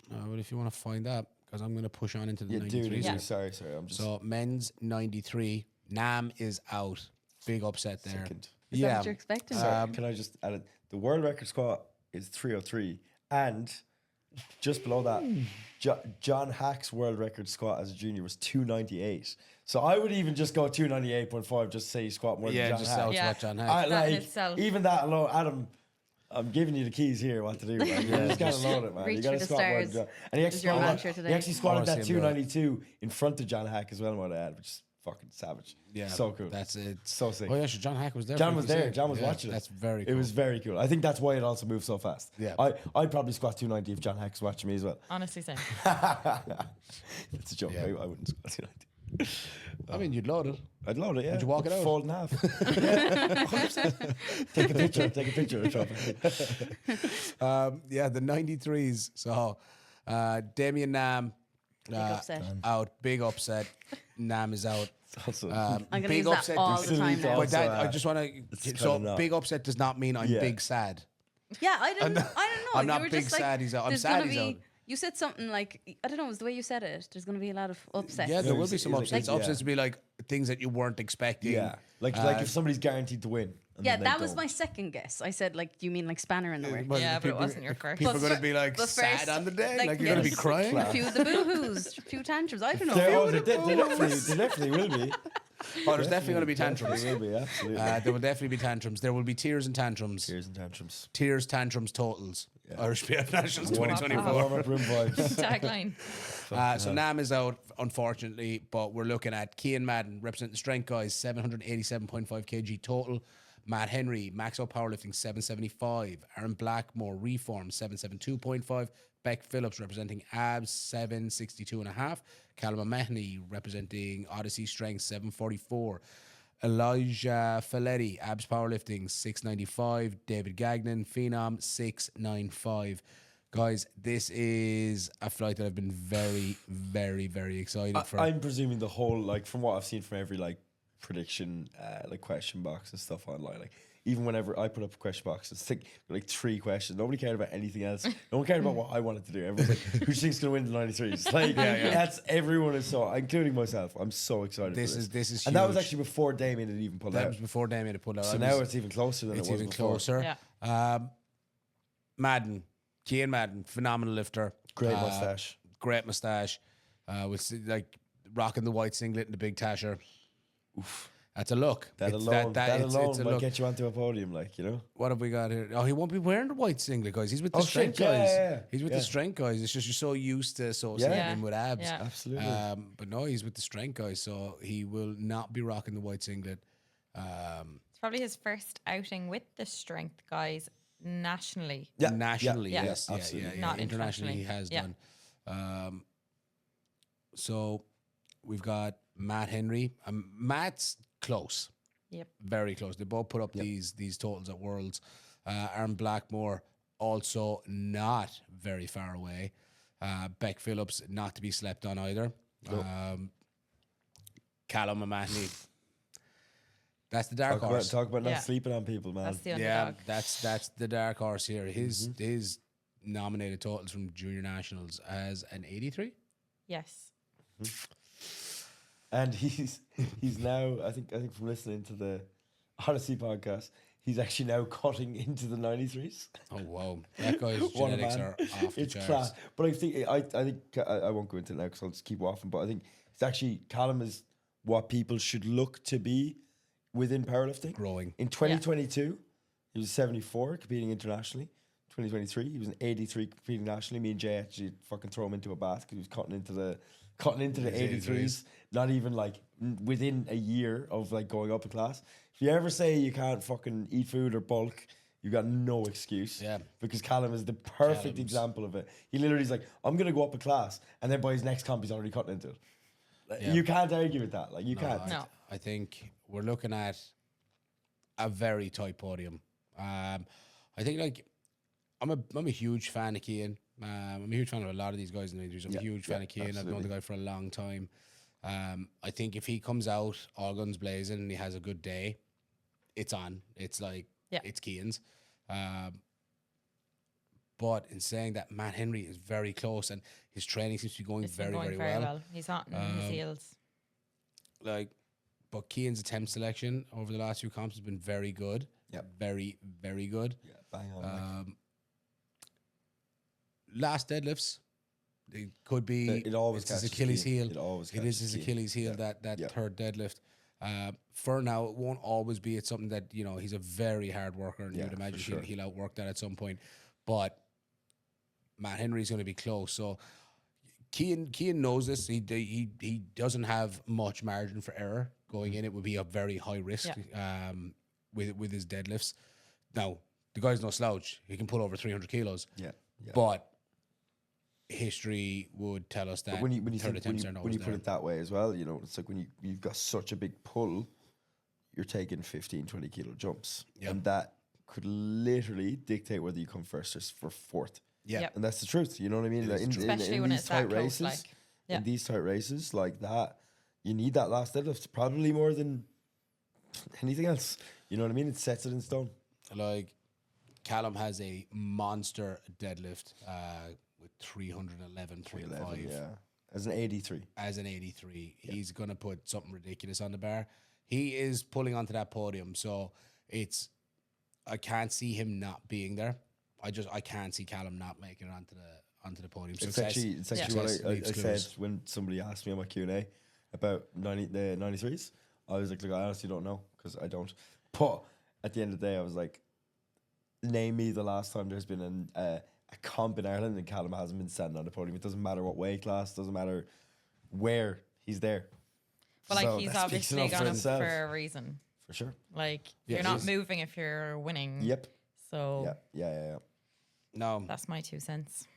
But if you want to find that, because I'm going to push on into the Yeah, 93. dude, Yeah. sorry. I'm just So men's 93, Nam is out. Big upset there. second. Is that what you're expecting? Sorry, can I just add it? The world record squat is 303. And just below that, John Hack's world record squat as a junior was 298. So I would even just go 298.5 just to say you squat more Yeah, than just John Hack. out Yeah. what John Hack. I, That in like, itself. even that alone, Adam, I'm giving you the keys here what to do, man. You just gotta load it, man. Reach you gotta for the squat more than stars. John. And he actually Is your squatted, mantra today. he actually I squatted wanna that see him do it. 292 in front of John Hack as well, might I add, which is fucking savage. Yeah, So cool. That's it. So sick. Oh yeah, sure, John Hack was there. John for was it, you there. said. John was Yeah, watching it. That's very cool. It was very cool. I think that's why it also moved so fast. Yeah. I'd probably squat 290 if John Hack's watching me as well. Honestly, same. It's a joke. Yeah. I wouldn't squat 290. I mean, you'd load it. I'd load it, yeah. Would you walk it out? Fold in half. Yeah, 100%. Take a picture. Take a picture of it. Yeah, the 93s. So, Damien Nam upset. out. Big upset. Nam is out. Also, I'm going to big use that upset all is the time now. But that, Also, I just want it's to. kinda So, not. big upset does not mean I'm Yeah. big sad. Yeah, I don't know. I'm You not were big just like, sad he's out. I'm there's sad gonna he's out. You said something like, I don't know, it was the way you said it. There's going to be a lot of upsets. Yeah, there will be It's some like- upsets. like- Upsets would be like things that you weren't expecting. yeah. Like if somebody's guaranteed to win. and Yeah, then they that was don't. my second guess. I said, like, do you mean like spanner in the works? But Yeah, but it people- wasn't your first. People are But going to fir- be like but sad first, on the day. like, Like, you're going to be yes. crying. A few of the boo-hoos, a few tantrums. I don't know. They definitely will be. Oh, there's definitely going to be tantrums. There will be, absolutely. There will definitely be tantrums. There will be tears and tantrums. Tears and tantrums. Tears, tantrums, totals. Irish PF Nationals 2024. Warm up room vibes. Tagline. So Nam is out, unfortunately, but we're looking at Cian Madden representing the strength guys, 787.5 kg total. Matt Henry, max out powerlifting, 775. Aaron Blackmore, reform, 772.5. Beck Phillips representing abs, 762.5. Callum O'Mahony representing Odyssey strength, 744. Elijah Faletti, abs powerlifting, 695. David Gagnon, phenom, 695. Guys, this is a flight that I've been very, very, very excited for. I'm presuming the whole, like, from what I've seen from every, like, prediction, like, question box and stuff online, like, even whenever I put up a question box, it's like 3 questions. Nobody cared about anything else. No one cared about what I wanted to do. Everyone's like, who do you think's going to win the 93s? Like, that's, everyone is so, including myself. I'm so excited This for is huge. And that was actually before Damien had even pulled That out. was before Damien had pulled out. So now it's even closer than it it's was even before. closer. Yeah. Madden, Cian Madden, phenomenal lifter. Great mustache. Great mustache. With like rocking the white singlet and the big tasher. Oof. That's a look. That It's alone, it's a might look. get you onto a podium, like, you know? What have we got here? Oh, he won't be wearing the white singlet, guys. He's with the Oh, strength shit, yeah, guys. yeah. He's with Yeah. the strength guys. It's just you're so used to associating Yeah. him with abs. Yeah. Absolutely. But no, he's with the strength guys, so he will not be rocking the white singlet. It's probably his first outing with the strength guys nationally. Yeah, Nationally, yeah, yes, yeah, yeah, absolutely. yeah. Not Internationally, he has internationally. done. So we've got Matt Henry. Matt's close. Yep. Very close. They both put up these totals at Worlds. Aaron Blackmore also not very far away. Beck Phillips not to be slept on either. Callum O'Mahony. That's the dark horse. Talk about Yeah. not sleeping on people, man. That's the Yeah, underdog. that's the dark horse here. His nominated totals from junior nationals as an 83. Yes. And he's now, I think from listening to the Odyssey podcast, he's actually now cutting into the 93s. Oh wow, that guy's What a genetics man. are off the It's charts. class. But I think I won't go into it now because I'll just keep waffling. But I think it's actually Callum is what people should look to be within powerlifting. Growing. In 2022, he was 74 competing internationally. 2023, he was an 83 competing nationally. Me and Jay actually fucking throw him into a bath because he was cutting into the 83s. Not even like within a year of like going up a class. If you ever say you can't fucking eat food or bulk, you got no excuse. Yeah. Because Callum is the perfect Callum's- example of it. He literally is like, I'm gonna go up a class, and then by his next comp, he's already cutting into it. Like, Yeah. you can't argue with that. Like you can't. No. I think we're looking at a very tight podium. I think like I'm a huge fan of Cian. I'm a huge fan of a lot of these guys in the injuries. I'm a huge fan of Cian. I've known the absolutely. guy for a long time. I think if he comes out all guns blazing and he has a good day, it's on. It's like it's Cian's. But in saying that, Matt Henry is very close and his training seems to be going It's been very, going very well. He's hot in his heels. Like, but Cian's attempt selection over the last few comps has been very good. Yep. Very, very good. Yeah, bang on. like. Last deadlifts, it could be. It always it's his catches Achilles Cian. heel. It always It is catches his Cian. Achilles heel. Yeah. That Yeah. third deadlift. For now, it won't always be. It's something that he's a very hard worker, and Yeah, you'd for imagine sure. he'll outwork that at some point. But Matt Henry's going to be close. So Keane knows this. He doesn't have much margin for error going in. It would be a very high risk with his deadlifts. Now, the guy's no slouch. He can pull over 300 kilos. Yeah. But history would tell us that But when you third attempts are when you always put it that way as well, you know, it's like when you've got such a big pull, you're taking 15, 20 kilo jumps. Yep. And that could literally dictate whether you come first or for fourth. Yeah. Yep. And that's the truth. You know what I mean? It Like is true. Especially in when these it's that tight close, races, like, yeah. in these tight races like that, you need that last deadlift probably more than anything else. You know what I mean? It sets it in stone. Like Callum has a monster deadlift with 311, 305. Yeah. As an 83. As an 83. He's going to put something ridiculous on the bar. He is pulling onto that podium. So I can't see him not being there. I can't see Callum not making it onto the podium. It's actually what I said when somebody asked me on my Q&A about the 93s. I was like, look, I honestly don't know because I don't. But at the end of the day, I was like, name me the last time there's been a comp in Ireland and Callum hasn't been standing on the podium. It doesn't matter what weight class, doesn't matter where, he's there. But like So he's that speaks obviously enough for gone up himself. for a reason. For sure. Like Yeah, you're he not is. moving if you're winning. Yep. So Yeah. No, that's my 2 cents.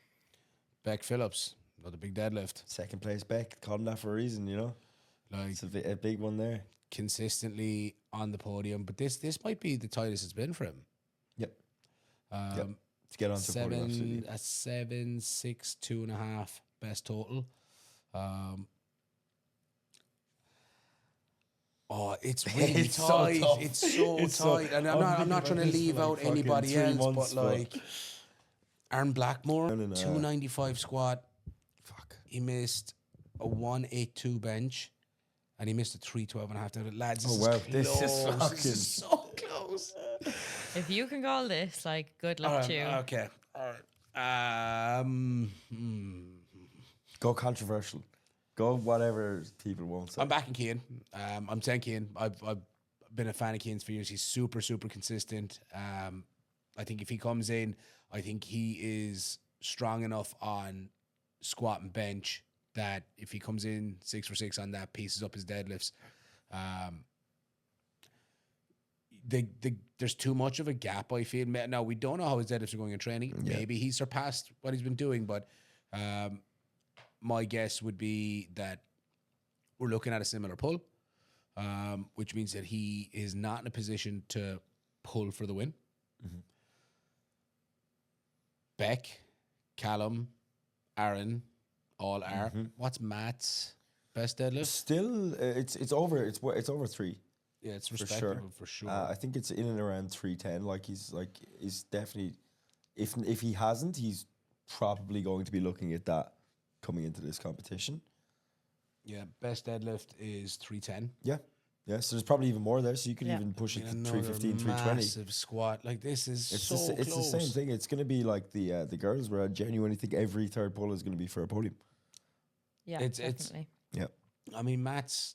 Beck Phillips, another big deadlift. Second place Beck, called him that for a reason, you know. Like It's a big one there. consistently on the podium. But this might be the tightest it's been for him. Yep. To get onto the podium, absolutely. A 7, 6, 2.5 best total. It's really It's so tight. tough. It's so It's so- tight. And I've I'm been not about trying to this for leave like out fucking anybody 3 else, months, but but- like Aaron Blackmore, No. 295 squat. Fuck. He missed a 182 bench, and he missed a 312.5 down. Lads, this Oh, wow. is close. This is fucking- This is so close. If you can call this, like, good luck to you. Okay. All right. Go controversial. Go whatever people won't say. I'm backing Keane. I'm saying Keane. I've been a fan of Keane's for years. He's super consistent. I think if he comes in, I think he is strong enough on squat and bench that if he comes in 6 for 6 on that, pieces up his deadlifts. There's too much of a gap, I feel. Now, we don't know how his deadlifts are going in training. Yeah. Maybe he surpassed what he's been doing, but my guess would be that we're looking at a similar pull, which means that he is not in a position to pull for the win. Mm-hmm. Beck, Callum, Aaron, all are. Mm-hmm. What's Matt's best deadlift? Still, it's over 3. Yeah, it's For respectable for sure. I think it's in and around 310. Like he's definitely, if he hasn't, he's probably going to be looking at that coming into this competition. Yeah, best deadlift is 310. Yeah. So there's probably even more there. So you could Yeah. even push it to Another 315, 320. massive squat. Like this is It's so the, it's close. the same thing. It's going to be like the girls, where I genuinely think every third pull is going to be for a podium. Yeah, It's- definitely. Yeah, I mean, Matt's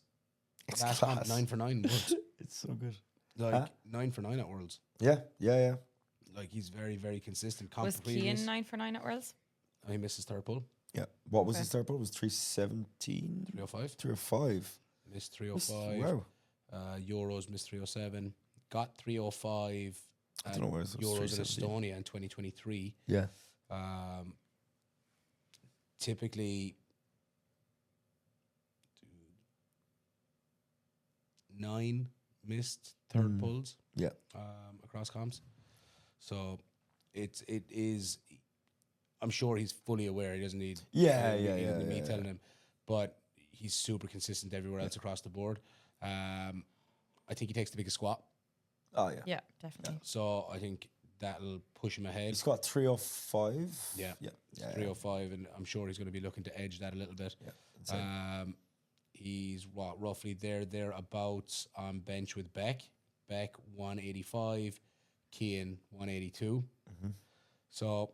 it's last class. comp 9 for 9 Worlds. It's so good. Like Huh? 9 for 9 at Worlds. Yeah. Like he's very consistent. Was Previous. Keane 9 for 9 at Worlds? Oh, he missed his third pull. What was Okay. his third pull? It was 317, 305. 305. Missed 305. Wow. Euros missed 307. Got 305 I at don't know where it was Euros in 317. Estonia in 2023. Yeah. Typically 9 missed third pulls Yeah. across comps. So it is. I'm sure he's fully aware. He doesn't need. He doesn't need me telling him, but he's super consistent everywhere else across the board. I think he takes the biggest squat, Oh yeah. Yeah, definitely. so I think that'll push him ahead. He's got 305. Yeah. Yeah. 305, and I'm sure he's going to be looking to edge that a little bit. Yeah. Insane. He's roughly thereabouts on bench with Beck. Beck 185, Keane 182. So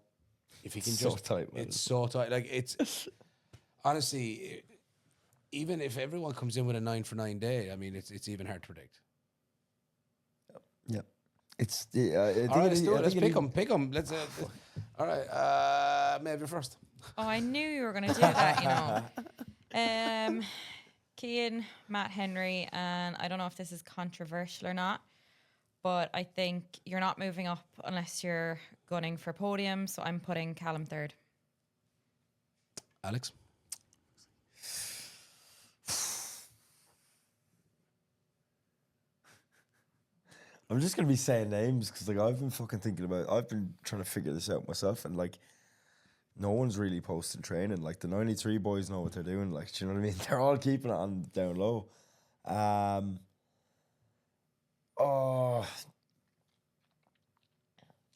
if he can It's so just tight, man. it's so tight. Like it's honestly, even if everyone comes in with a 9 for 9 day, I mean it's even hard to predict. Yeah. It's. All right, let's do it. Let's pick them. Let's. All right, Maeve, you're first. Oh, I knew you were going to do that, you know. Cian, Matt Henry, and I don't know if this is controversial or not, but I think you're not moving up unless you're gunning for podium, so I'm putting Callum third. Alex? I'm just going to be saying names because like I've been fucking thinking about I've been trying to figure this out myself, and like no one's really posting training. Like the 93 boys know what they're doing. Like, do you know what I mean? They're all keeping it on down low. Oh,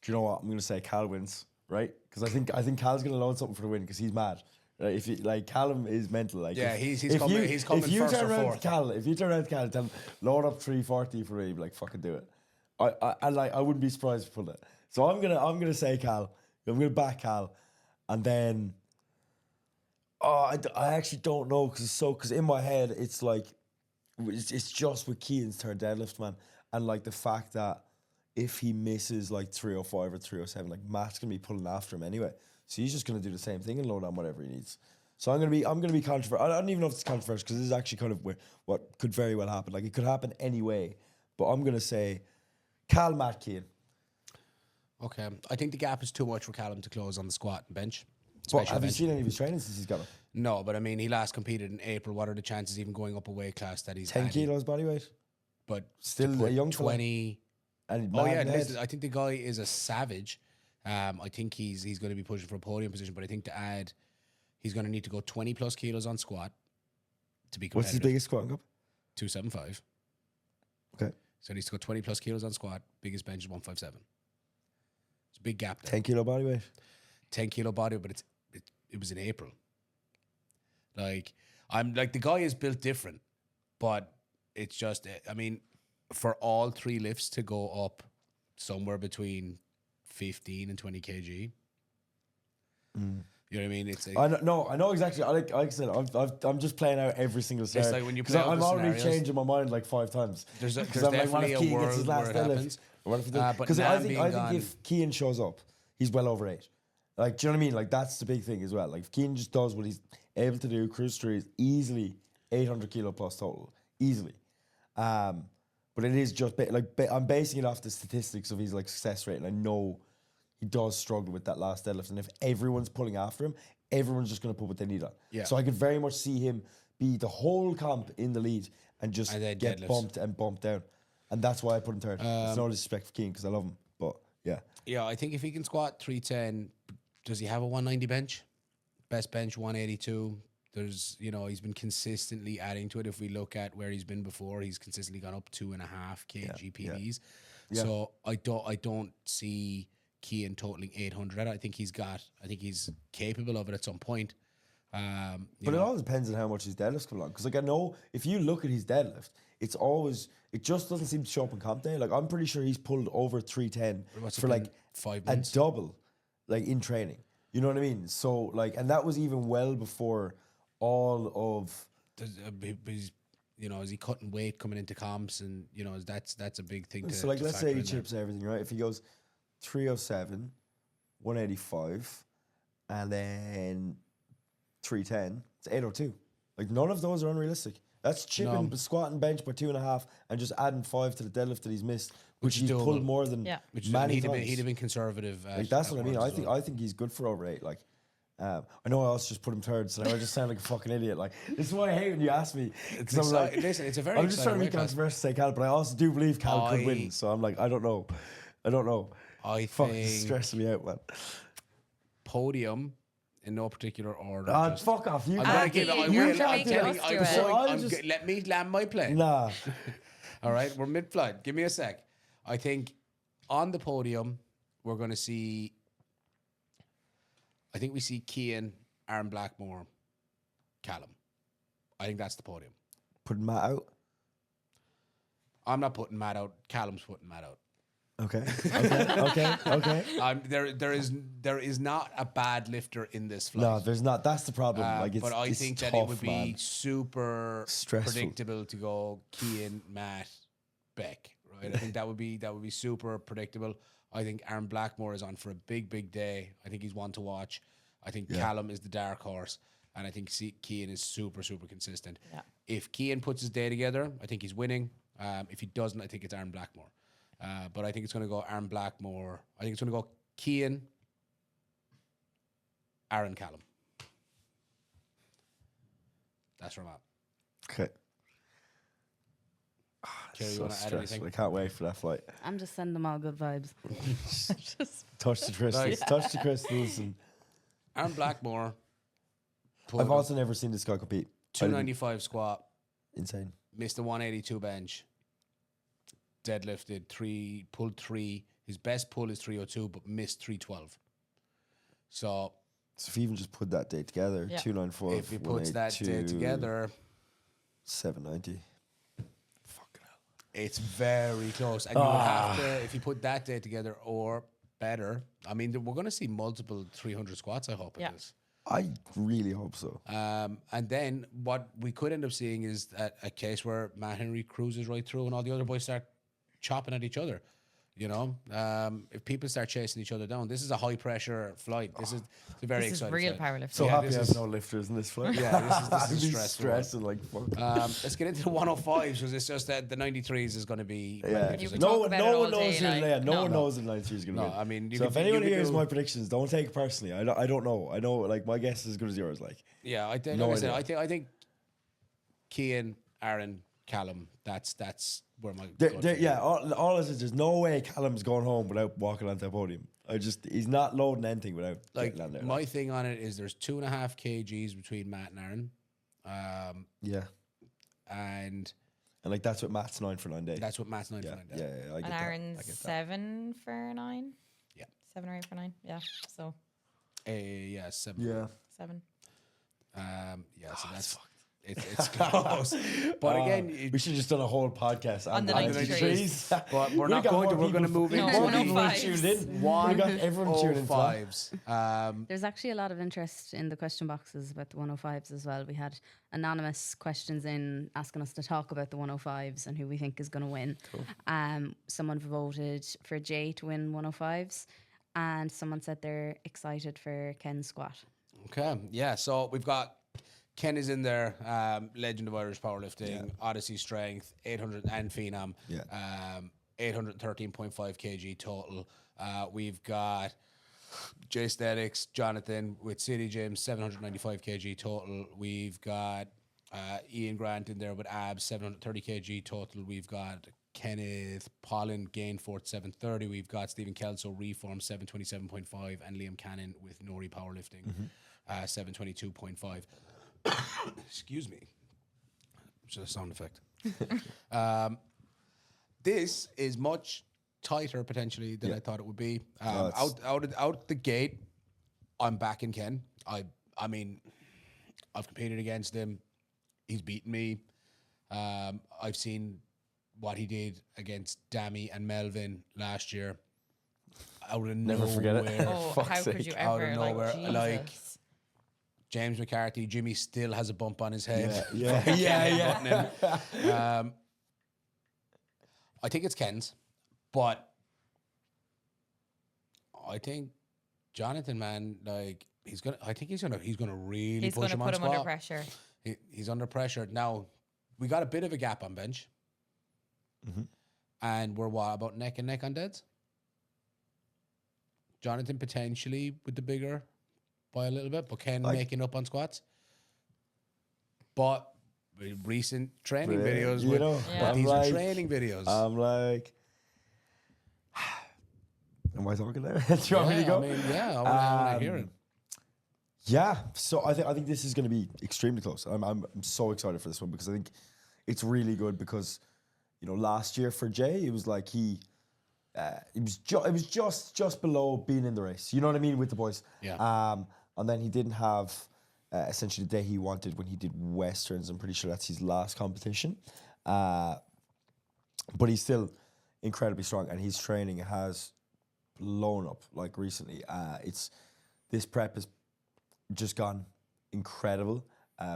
do you know what? I'm going to say Cal wins, right? Because I think Cal's going to load something for the win because he's mad. Right? If you like, Callum is mental. Like, Yeah, if, he's if coming. you, He's coming if you first turn or around fourth. to Cal, if you turn around to Cal and tell him load up 340 for me, like fucking do it. I like I wouldn't be surprised if he pulled it. So I'm gonna say Cal. I'm gonna back Cal, and then I actually don't know because in my head it's like it's just with Cian's turn deadlift, man, and like the fact that if he misses like 305 or 307, like Matt's gonna be pulling after him anyway, so he's just gonna do the same thing and load on whatever he needs. So I'm gonna be controversial. I don't even know if it's controversial because this is actually kind of what could very well happen. Like it could happen anyway, but I'm gonna say Cal, Matt, Cian. Okay, I think the gap is too much for Callum to close on the squat and bench. But especially have you bench. seen any of his training since he's got it? No, but I mean, he last competed in April. What are the chances even going up a weight class that he's 10 adding? kilos body weight? But Still to put a young fella. 20. And Oh mad yeah, mad. listen, I think the guy is a savage. I think he's going to be pushing for a podium position, but I think to add, he's going to need to go 20 plus kilos on squat to be competitive. What's his biggest squat cup? 275. Okay. So he needs to go 20 plus kilos on squat. Biggest bench is 157. It's a big gap there. 10 kilo body weight. 10 kilo body, but it was in April. Like, I'm like, the guy is built different, but it's just, I mean, for all three lifts to go up somewhere between 15 and 20 kg. You know what I mean? It's like, I know exactly. Like I said, I'm just playing out every single scenario. like when you 'Cause play out I'm the already scenarios. changing my mind like 5 times. There's Because definitely a Cian world where it happens. But Because Nam I think being gone- if Cian shows up, he's well over 8. Like, do you know what I mean? Like that's the big thing as well. Like if Cian just does what he's able to do, cruise through, is easily 800 kilo plus total, easily. But it is just I'm basing it off the statistics of his like success rate, and I know he does struggle with that last deadlift. And if everyone's pulling after him, everyone's just going to put what they need on. Yeah. So I could very much see him be the whole comp in the lead and just And then get deadlifts. bumped down. And that's why I put him third. It's no disrespect for Cian because I love him, but yeah. Yeah, I think if he can squat 310, does he have a 190 bench? Best bench 182. There's, he's been consistently adding to it. If we look at where he's been before, he's consistently gone up 2.5 kg PBs. Yeah. So I don't see Cian totaling 800. I think he's capable of it at some point. But it all depends on how much his deadlifts come along. Because like I know if you look at his deadlift, it just doesn't seem to show up in comp day. Like I'm pretty sure he's pulled over 310 What's it for been, like 5 a months? double, like in training. You know what I mean? So like, and that was even well before all of. Is he cutting weight coming into comps, and that's a big thing. So like, let's say he factor in there. chips everything, right? If he goes 307, 185, and then 310, it's 802. Like none of those are unrealistic. That's chipping, squat and bench by 2.5, and just adding 5 to the dedeadlift that he's missed, which he's doable. pulled more than Which many he'd times. have been conservative. Like that's what I mean. I think he's good for over 8. Like, I know I also just put him third, so now I just sound like a fucking idiot. Like this is why I hate when you ask me. It's I'm like, listen, it's a very I'm just trying to be exciting weight class. controversial to say Cal, but I also do believe Cal could I- win. So I'm like, I don't know. I Fuck, it's think stressing me out, man. podium in no particular order. Ah, fuck off. You I'm can't gonna do give it. that. I You will. can't I'm do telling. that. I'm So going. I'll just- Let me land my plane. Nah. All right, we're mid-flight. Give me a sec. I think on the podium we're going to see. I think we see Cian, Aaron Blackmore, Callum. I think that's the podium. Put Matt out. I'm not putting Matt out. Callum's putting Matt out. Okay. Okay. There is not a bad lifter in this flight. No, there's not. That's the problem. Like, it's, but I it's think tough, that it would be man. super Stressful. predictable to go Cian, Matt, Beck, right? I think that would be super predictable. I think Aaron Blackmore is on for a big day. I think he's one to watch. I think Callum is the dark horse, and I think Cian is super consistent. Yeah. If Cian puts his day together, I think he's winning. If he doesn't, I think it's Aaron Blackmore. But I think it's going to go Aaron Blackmore. I think it's going to go Cian, Aaron, Callum. That's where I'm at. Okay. Kerry, you So want to add stressful. anything? I can't wait for that flight. I'm just sending them all good vibes. Touch the crystals. Nice. Touch the crystals. And Aaron Blackmore. I've also never seen this guy compete. 295 squat, Insane. missed a 182 bench, deadlifted pulled 3. His best pull is 302, but missed 312. So So if you even just put that day together, Yeah. 294. if he puts that day together, 790. Fucking hell. it's very close. And you would have to, if you put that day together or better, I mean, we're going to see multiple 300 squats, I hope, Yeah. in this. I really hope so. And then what we could end up seeing is a case where Matt Henry cruises right through and all the other boys start chopping at each other. You know, if people start chasing each other down, this is a high pressure flight. This is a very This is exciting real flight. powerlifting. So Yeah, happy this I have is- no lifters in this flight. Yeah, this is I'd be stressful. stressing like fuck. Let's get into the 105s because it's just that the 93s is going to be. Yeah. You could No, talk about it no all one knows day, who. like, Yeah, no no. one knows the 93 is going to No, win. I mean, you So could- if anyone you could hears do- my predictions, don't take it personally. I don't know. I know like my guess is as good as yours. Like Yeah, I think. No Like I said, idea. I think Cian, Aaron, Callum. That's where my. There, gut there, feeling yeah, all this is there's no way Callum's going home without walking onto the podium. He's not loading anything without Like getting on there. my thing on it is there's 2.5 kgs between Matt and Aaron, yeah, and and like that's what Matt's 9 for 9 days. that's what Matt's 9 yeah, for 9 yeah, days. yeah, I get And that. I Aaron's get that. 7 for 9. Yeah. 7 or 8 for 9. Yeah. So Yeah, 7. Yeah, 7. Yeah, so that's it's close. But again, we should have just done a whole podcast On the 93s. but we're We've not got going to. more We're going to people- move No, into more the people 105s. tuned in. We've got everyone tuning in. for that. 105s. There's actually a lot of interest in the question boxes about the 105s as well. We had anonymous questions in asking us to talk about the 105s and who we think is going to win. Someone voted for Jay to win 105s, and someone said they're excited for Ken's squat. Okay, yeah. So we've got Ken is in there, legend of Irish powerlifting, Odyssey strength, 800 and phenom, 813.5 kg total. We've got J Aesthetics, Jonathan with City Gym, 795 kg total. We've got Ian Grant in there with abs, 730 kg total. We've got Kenneth Pollen, Gainfort, 730. We've got Stephen Kelso, Reform, 727.5, and Liam Cannon with Nori Powerlifting, 722.5. Excuse me. Just a sound effect. This is much tighter potentially than I thought it would be. Out the gate, I'm backing Ken. I mean, I've competed against him. He's beaten me. I've seen what he did against Dammy and Melvin last year. Out of Never forget it. nowhere. Oh, fuck's how could sake. you Out of ever? nowhere, Like, like- Jesus. James McCarthy, Jimmy still has a bump on his head. Yeah. I think it's Ken's, but I think Jonathan, man, like I think he's gonna really He's push going to him put on him under squat. pressure. He's under pressure now. We got a bit of a gap on bench, and we're about neck and neck on deads. Jonathan potentially with the bigger by a little bit, but Ken making up on squats. But with recent training videos, you know, Yeah. I'm these like, are training videos. I'm like, am I talking there? Do you want me to go? I mean, yeah, I want to hear it. Yeah, so I think this is going to be extremely close. I'm so excited for this one because I think it's really good because, you know, last year for Jay it was like it was just below being in the race. You know what I mean with the boys. Yeah. And then he didn't have essentially the day he wanted when he did Westerns. I'm pretty sure that's his last competition. But he's still incredibly strong and his training has blown up like recently. This prep has just gone incredible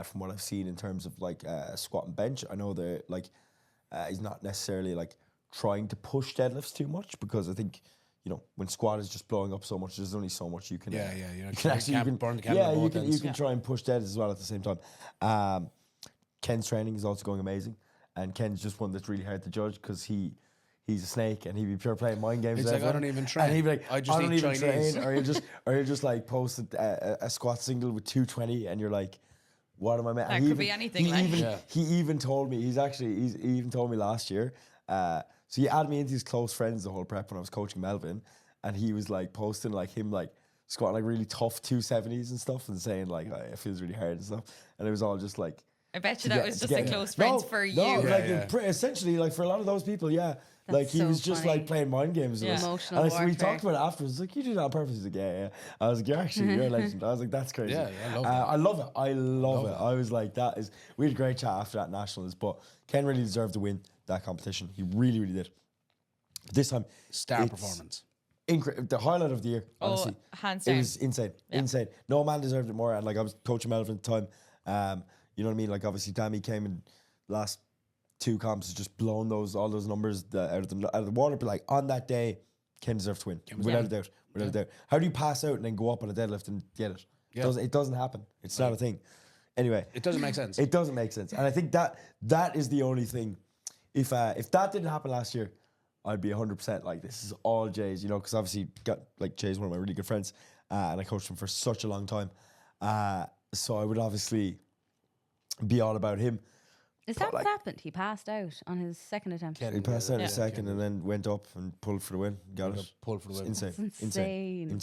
from what I've seen in terms of like squat and bench. I know they're like he's not necessarily like trying to push deadlifts too much, because I think, you know, when squat is just blowing up so much, there's only so much you can. You you can burn the candle at both ends. you can try and push deads as well at the same time. Ken's training is also going amazing, and Ken's just one that's really hard to judge because he's a snake, and he'd be pure playing mind games. It's like, I don't even train. And he'd be like, I just don't eat even Chinese. train, or he'll just like post a squat single with 220, and you're like, what am I meant? That could be anything, He even told me, he even told me last year. So he added me into his close friends the whole prep when I was coaching Melvin, and he was like posting like him like squatting like really tough 270s and stuff, and saying like, oh, it feels really hard and stuff, and it was all just like. I bet you that was just a close friends for you. Essentially, like for a lot of those people, yeah. That's like he so was just funny. like playing mind games with us. Emotional And so we warfare. talked about it afterwards. Like, you did that on purpose. He's like, yeah. I was like, you're a legend. I was like, that's crazy. Yeah, I love that. I love it. I love it. I was like, we had a great chat after that nationals, but Ken really deserved to win that competition. He really, really did. But this time, Star it's performance. the highlight of the year, honestly. hands It down. was insane. Yeah. Insane. No man deserved it more. And like, I was coaching Melvin at the time. You know what I mean? Like, obviously, Dammy came in last 2 comps, has just blown all those numbers out of the water. But like, on that day, Ken deserved to win. Without a doubt. Without a doubt. How do you pass out and then go up on a deadlift and get it? Yeah. It doesn't happen. It's not a thing. Anyway. It doesn't make sense. It doesn't make sense. And I think that is the only thing. If that didn't happen last year, I'd be 100% like, this is all Jay's, you know, because obviously Jay's one of my really good friends, and I coached him for such a long time. So I would obviously be all about him. Is that what happened? He passed out on his second attempt. He passed out in a second and then went up and pulled for the win. Got it. Pulled for the win. Insane. That's insane.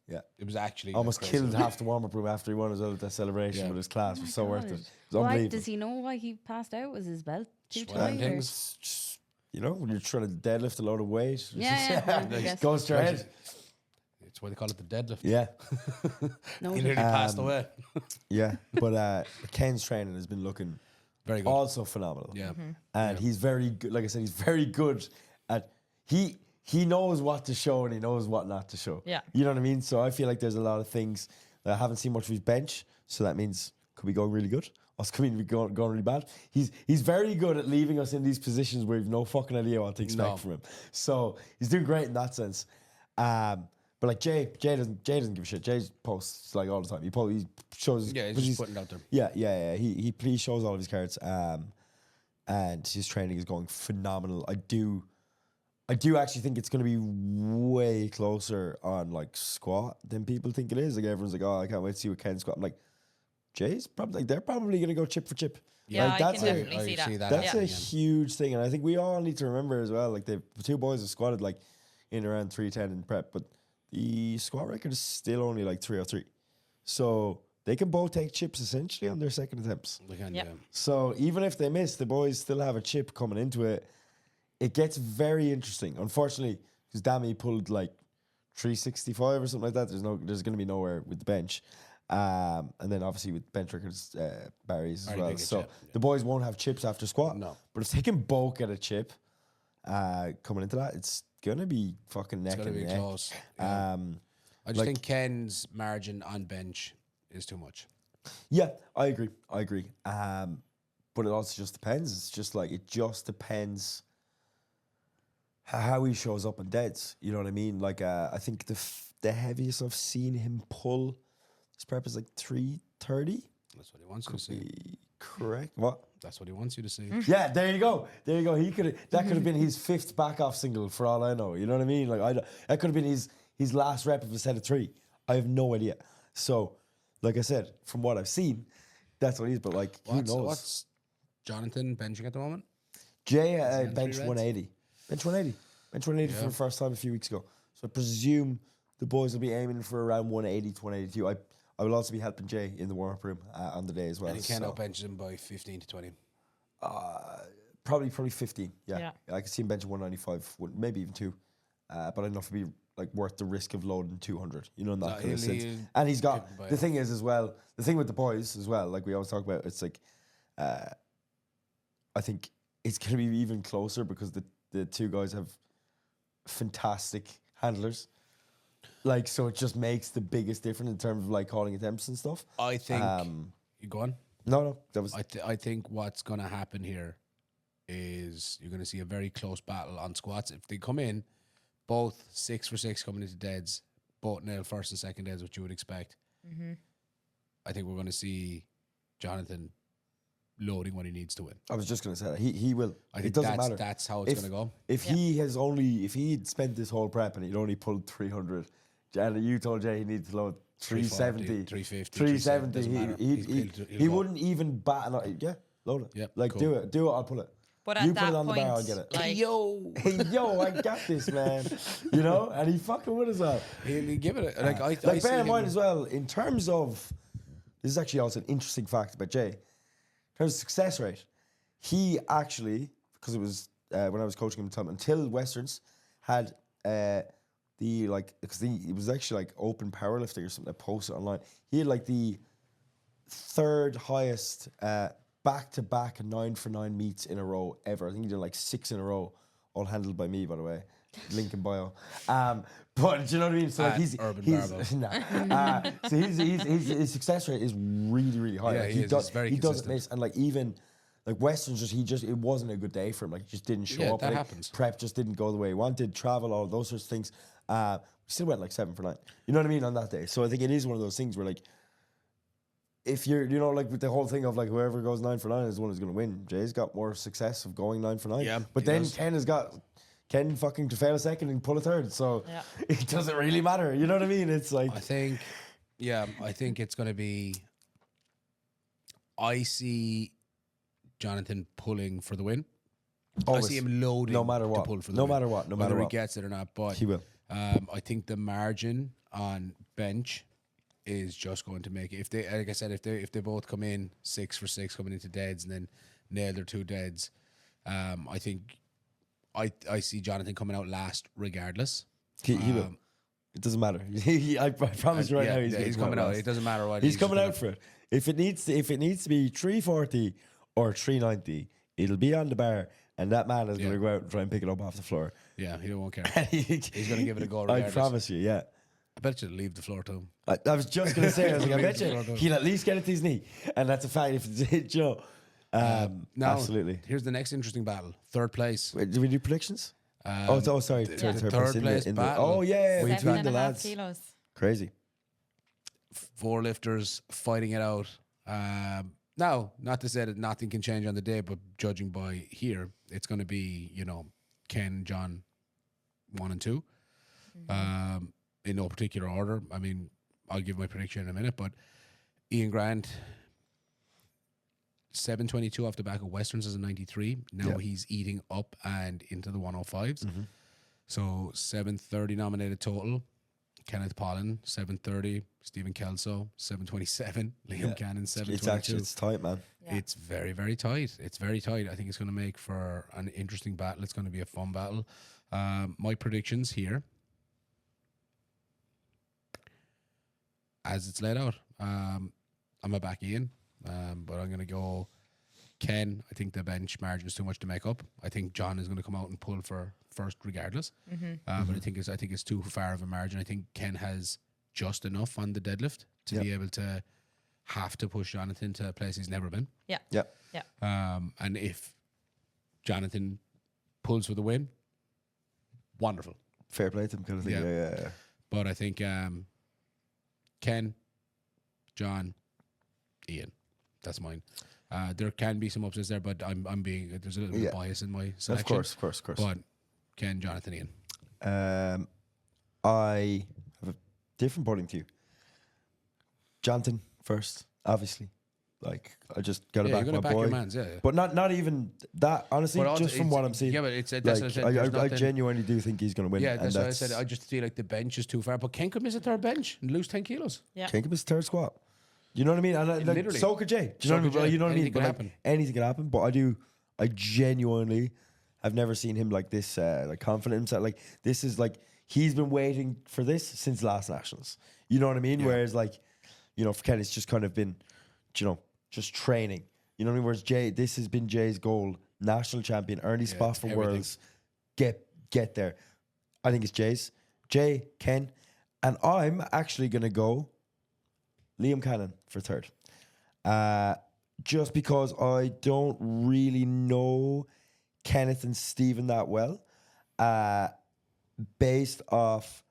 Yeah, it was actually Almost crazy. killed half the warm-up room after he won as well at that celebration, Yeah. but his class was so worth it. It was Why unbelievable. does he know why he passed out? Was his belt too Just one of tight? them or- things. Just, you know, when you're trying to deadlift a load of weight. Yeah, well, I guess. Go straight. It's why they call it the deadlift. Yeah. No, He nearly passed away. Yeah. But Ken's training has been looking Very good. also phenomenal. Yeah. And he's very good. Like I said, he's very good at he knows what to show and he knows what not to show. Yeah. You know what I mean? So I feel like there's a lot of things that I haven't seen much of his bench. So that means could be going really good. Also could be going really bad. He's very good at leaving us in these positions where we've no fucking idea what to expect from him. So he's doing great in that sense. But like Jay doesn't give a shit. Jay posts like all the time. He shows. Yeah, but he's just putting it out there. Yeah. He shows all of his cards. And his training is going phenomenal. I do actually think it's going to be way closer on like squat than people think it is. Like everyone's like, oh, I can't wait to see what Ken squat. I'm like, Jay's probably they're probably going to go chip for chip. Yeah, Like, I that's can a- definitely see that. That's yeah. a huge thing, and I think we all need to remember as well. Like the 2 boys have squatted like in around 310 in prep, but the squat record is still only like 303. So they can both take chips essentially on their second attempts. They can, Yep. yeah. So even if they miss, the boys still have a chip coming into it. It gets very interesting. Unfortunately, because Dammy pulled like 365 or something like that. There's going to be nowhere with the bench. And then obviously with bench records, Barry's as Barry well. did get So chip, yeah. the boys won't have chips after squat. No. But if they can both get a chip coming into that, it's going to be fucking neck It's going to and be neck. close. Yeah. I just like- think Ken's margin on bench is too much. Yeah, I agree. But it also just depends. It's just like, it just depends how he shows up on deads. You know what I mean? Like, I think the heaviest I've seen him pull his prep is like 330. That's what he wants you to see. Correct. What? That's what he wants you to see. Yeah, there you go. He could that could have been his 5th back off single for all I know. You know what I mean? Like that could have been his last rep of a set of 3. I have no idea. So, like I said, from what I've seen, that's what he's. But like, who knows? What's Jonathan benching at the moment? Jay on bench 3 reps? 180. Bench 180 for the first time a few weeks ago. So I presume the boys will be aiming for around 180 to 182. I will also be helping Jay in the warm-up room on the day as well. And he can so, outbench him by 15 to 20. probably 15. Yeah. Yeah. I could see him benching 195, maybe even 2. But I don't know if it'd be like worth the risk of loading 200. You know, in that No, kind of sense. he'll And he's got give him by the thing is as well. The thing with the boys as well, like we always talk about, it's like I think it's going to be even closer because the 2 guys have fantastic handlers. Like, so it just makes the biggest difference in terms of like calling attempts and stuff. I think. You go on. No, that was I think what's going to happen here is you're going to see a very close battle on squats. If they come in, both 6 for 6 coming into deads, both nail first and second deads, which you would expect. I think we're going to see Jonathan loading what he needs to win. I was just going to say that. He will. I think it doesn't matter. That's how it's going to go. If he'd spent this whole prep and he'd only pulled 300, and you told Jay he needed to load 370, 350, 370, he wouldn't even bat an eye. Yeah, load it. Yep, Like, cool. do it, I'll pull it. But You at put that it on the point, bar, I'll get it. like, Hey, yo. Hey, yo, I got this, man. You know? And he fucking would as well. He'll give it a, like, I Like, see bear in him- mind as well, in terms of, this is actually also an interesting fact about Jay. In terms of success rate, he actually, because it was when I was coaching him at the time, until Westerns had because it was actually like open powerlifting or something, I posted online. He had like the third highest back-to-back 9-for-9 meets in a row ever. I think he did like 6 in a row, all handled by me, by the way. Link in bio. But do you know what I mean? So like he's Urban nah. So his success rate is really, really high. Yeah, Like, he is. It's very he doesn't consistent. miss, and like even like Westerns, it wasn't a good day for him. Like he just didn't show Yeah, up. that Like, happens. Prep just didn't go the way he wanted. Travel, all those sorts of things. We still went like 7 for 9. You know what I mean on that day. So I think it is one of those things where like, if you're, you know, like with the whole thing of like whoever goes 9 for 9 is the one who's going to win. Jay's got more success of going 9 for 9. Yeah, but he then does. Ken fucking to fail a second and pull a third. So Yeah. it doesn't really matter. You know what I mean? It's like, I think it's going to be. I see Jonathan pulling for the win. always, I see him loading no matter to what. pull for the No win. matter what. No matter Whether what. he gets it or not, but He will. I think the margin on bench is just going to make it. If they, like I said, if they both come in 6 for 6 coming into deads and then nail their 2 deads, I think I see Jonathan coming out last regardless. He will. It doesn't matter. I promise you right now, he's gonna coming come out. last. It doesn't matter what He's just coming gonna- out for it. If it needs to be 340 or 390, it'll be on the bar, and that man is going to go out and try and pick it up off the floor. Yeah, he won't care. He's going to give it a go. I Regardless. promise you. Yeah. I bet you leave the floor to him. I was just going to say, I was like, I bet you he'll at least get it to his knee, and that's a fact. If it's Joe, Now, absolutely. Here's the next interesting battle: third place. Wait, did we do predictions? Sorry, the third third place battle. Oh yeah, We between 7.5 the lads. kilos. Crazy. 4 lifters fighting it out. Now, not to say that nothing can change on the day, but judging by here, it's going to be, Ken, John, 1 and 2. In no particular order. I mean, I'll give my prediction in a minute, but Ian Grant, 722 off the back of Westerns as a 93. Now he's eating up and into the 105s. So 730 nominated total. Kenneth Pollan, 730. Stephen Kelso, 727. Liam Cannon, 722. It's tight, man. Yeah. It's very, very tight. It's very tight. I think it's going to make for an interesting battle. It's going to be a fun battle. My predictions here, as it's laid out, I'm a back Ian, but I'm going to go Ken. I think the bench margin is too much to make up. I think John is going to come out and pull for first regardless. But I think it's too far of a margin. I think Ken has just enough on the deadlift to be able to have to push Jonathan to a place he's never been. Yeah. Yeah. Yeah. And if Jonathan pulls for the win, wonderful. Fair play to him, kind of thing. Yeah. Yeah. But I think Ken, John, Ian, that's mine. There can be some upsets there, but there's a little bit of bias in my selection. Of course. But Ken, Jonathan, Ian. I have a different podium to you. Jonathan first, obviously. Like, I just got to You're back going my to back boy. your mans, yeah. But not even that, honestly, But also just from it's- what I'm seeing. Yeah, but that's like, what I said. There's I nothing- genuinely do think he's going to win. Yeah, and that's what I said. I just feel like the bench is too far. But Ken could miss a third bench and lose 10 kilos. Yeah. Can't give his third squat. You know what I mean? And like, Literally. so could Jay. Do you So know what I could mean? Jay. You know what I mean? Anything But could like, happen. anything can happen. But I genuinely have never seen him like this, like confident in himself. Like, this is like, he's been waiting for this since last Nationals. You know what I mean? Yeah. Whereas like, for Ken, it's just kind of been, just training. You know what I mean? Whereas Jay, this has been Jay's goal. National champion, earn his spot for everything. Worlds. Get there. I think it's Jay's. Jay, Ken. And I'm actually going to go Liam Cannon for third. Just because I don't really know Kenneth and Stephen that well, based off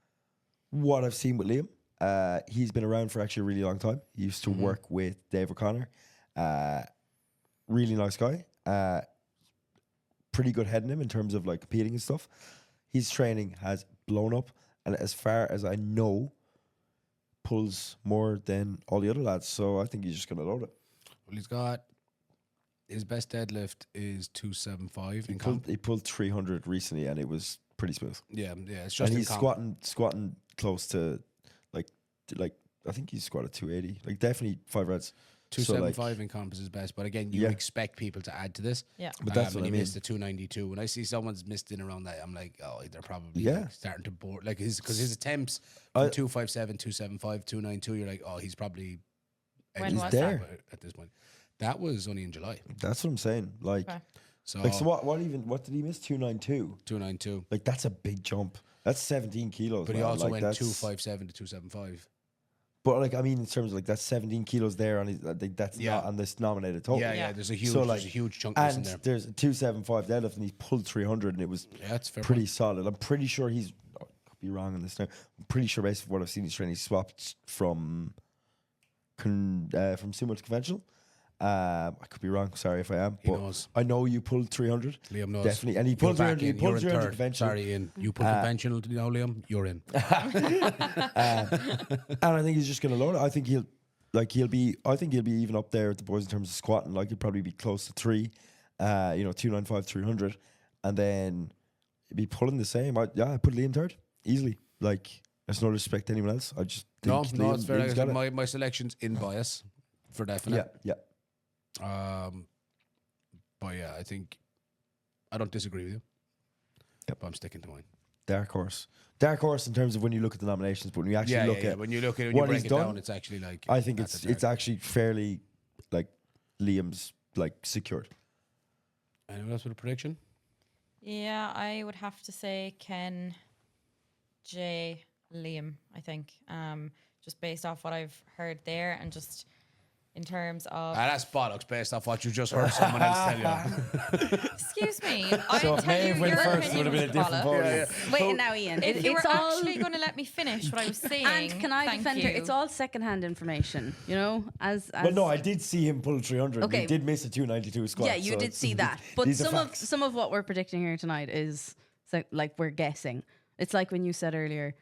what I've seen with Liam. He's been around for actually a really long time. He used to work with Dave O'Connor. Really nice guy. Pretty good head in him in terms of like competing and stuff. His training has blown up, and as far as I know, pulls more than all the other lads. So I think he's just gonna load it. Well, he's got his best deadlift is 275 in comp. He pulled 300 recently, and it was pretty smooth. Yeah, it's just And in he's comp. squatting close to like I think he's squatted 280. Like definitely 5 reps. 275 in comp is his best, but again, you expect people to add to this. Yeah. But that's what and I he mean. missed the 292. When I see someone's missed in around that, I'm like, oh, they're probably like, starting to bore. Like because his attempts from 257, 275, 292, you're like, oh, he's probably When he's was there at this point. That was only in July. That's what I'm saying. Like, Okay. So, what did he miss? 292. 292. Like that's a big jump. That's 17 kilos. But he man. also like, went that's- 257 to 275. But like I mean, in terms of like that's 17 kilos there on his, that's not on this nominated total. Yeah, there's a huge, So, there's a huge chunk missing And there. there's a 275 deadlift, and he pulled 300, and it was That's fair. pretty solid. I'm pretty sure I could be wrong on this now. I'm pretty sure based on what I've seen, he's training, he swapped from sumo to conventional. I could be wrong. Sorry if I am. He but knows. I know you pulled 300. Liam knows. Definitely, and he You're pulled back 300. He in. pulled You're in 300 third. conventional. Sorry, Ian. You put conventional now, Liam. You're in. And I think he's just going to load it. I think he'll be even up there with the boys in terms of squatting. Like he'll probably be close to 3, 295, 300, and then he'd be pulling the same. I put Liam third easily. Like there's no respect to anyone else. I just think No, it's fair. Liam's got it. My selection's in bias for definite. Yeah. But yeah, I don't disagree with you. Yep. But I'm sticking to mine. Dark horse in terms of when you look at the nominations, but when you actually look at when you look at it, when what you break he's it done, down, it's actually like I think that's a it's dark. actually fairly like Liam's like secured. Anyone else with a prediction? Yeah, I would have to say Ken, Jay, Liam, I think. Just based off what I've heard there and just in terms of... That's bollocks based off what you just heard someone else tell you. Excuse me. I So if tell you Maeve went your first, it would have been a opinion different was podium. bollocks. Wait, now, Ian. If you were it's all. actually going to let me finish what I was saying, And can I thank defend you. her? It's all secondhand information, you know. As Well, no, I did see him pull 300. Okay. He did miss a 292 squat. yeah, you so did it's- see that. But these are some of facts. some of what we're predicting here tonight is like we're guessing. It's like when you said earlier.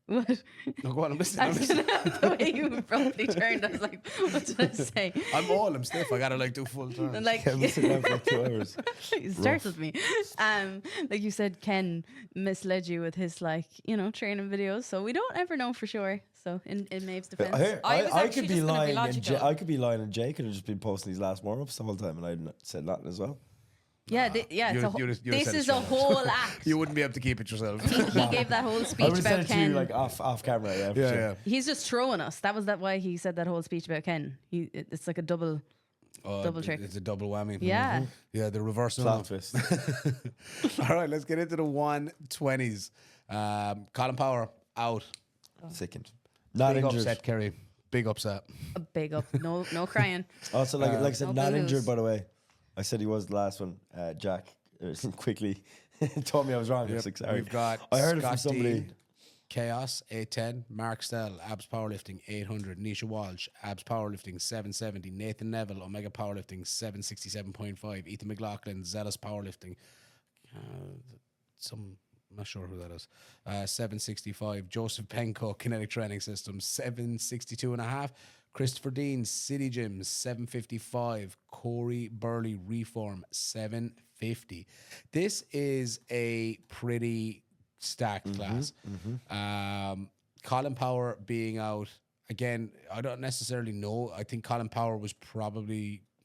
What? No, go on, I'm listening. The way you abruptly turned, I was like, "What did I say?" I'm stiff. I gotta like do full turn. And like, Yeah, we sit down for like 2 hours. it starts with me. Like you said, Ken misled you with his training videos, so we don't ever know for sure. So in Maeve's defense, I was I actually could be just gonna be lying, and logical. I could be lying, and Jay could have just been posting his last warm ups the whole time, and I'd said nothing as well. yeah, it's you'd- a you'd have this said is it a straight whole act. You wouldn't be able to keep it yourself. He gave that whole I speech would have said about it to you Ken. like off camera. Yeah, for sure. yeah. He's just throwing us. That was why he said that whole speech about Ken. It's like a double. Double trick. It's a double whammy. Yeah. Mhm. Yeah, the reversal. Flat twist. All right, let's get into the 120s. Colin Power out. Sickened. Not Big injured. upset, Kerry. Big upset. A big up. No crying. Also, like I said, no not boo-hoos. injured, by the way. I said he was the last one. Jack quickly told me I was wrong. I was like, sorry. We've got I heard it Scott from somebody. Dean, Chaos 810, Mark Stell, Abs Powerlifting 800, Nisha Walsh, Abs Powerlifting 770, Nathan Neville, Omega Powerlifting 767.5, Ethan McLaughlin, Zealous Powerlifting, I'm not sure who that is, 765, Joseph Penco, Kinetic Training Systems 762.5, Christopher Dean, City Gyms 755, Corey Burley Reform 750. This is a pretty stacked class. Colin Power being out again, I don't necessarily know. I think Colin Power was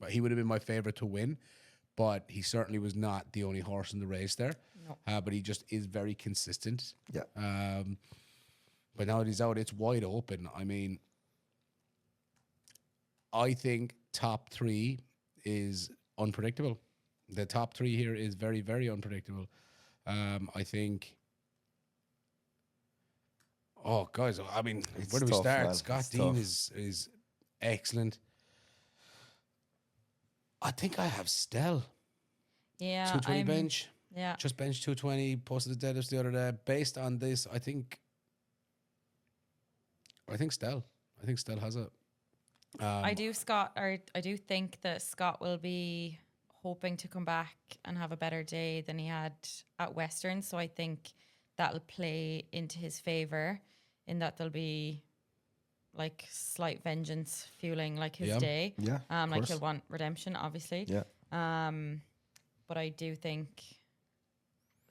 he would have been my favorite to win, but he certainly was not the only horse in the race there. No. But he just is very consistent. Yeah. But now that he's out, it's wide open. I mean, I think top 3 is unpredictable. The top 3 here is very, very unpredictable. I think. Oh, guys! I mean, It's where do we tough, start? man. Scott It's Dean tough. is excellent. I think I have Stell. Yeah, 220 bench. Yeah, Just bench 220, posted the deadlifts the other day. Based on this, I think Stell has it. I do think that Scott will be hoping to come back and have a better day than he had at Western. So I think that'll play into his favor in that there'll be like slight vengeance fueling like his day. Yeah, of like course. he'll want redemption, obviously. Yeah. But I do think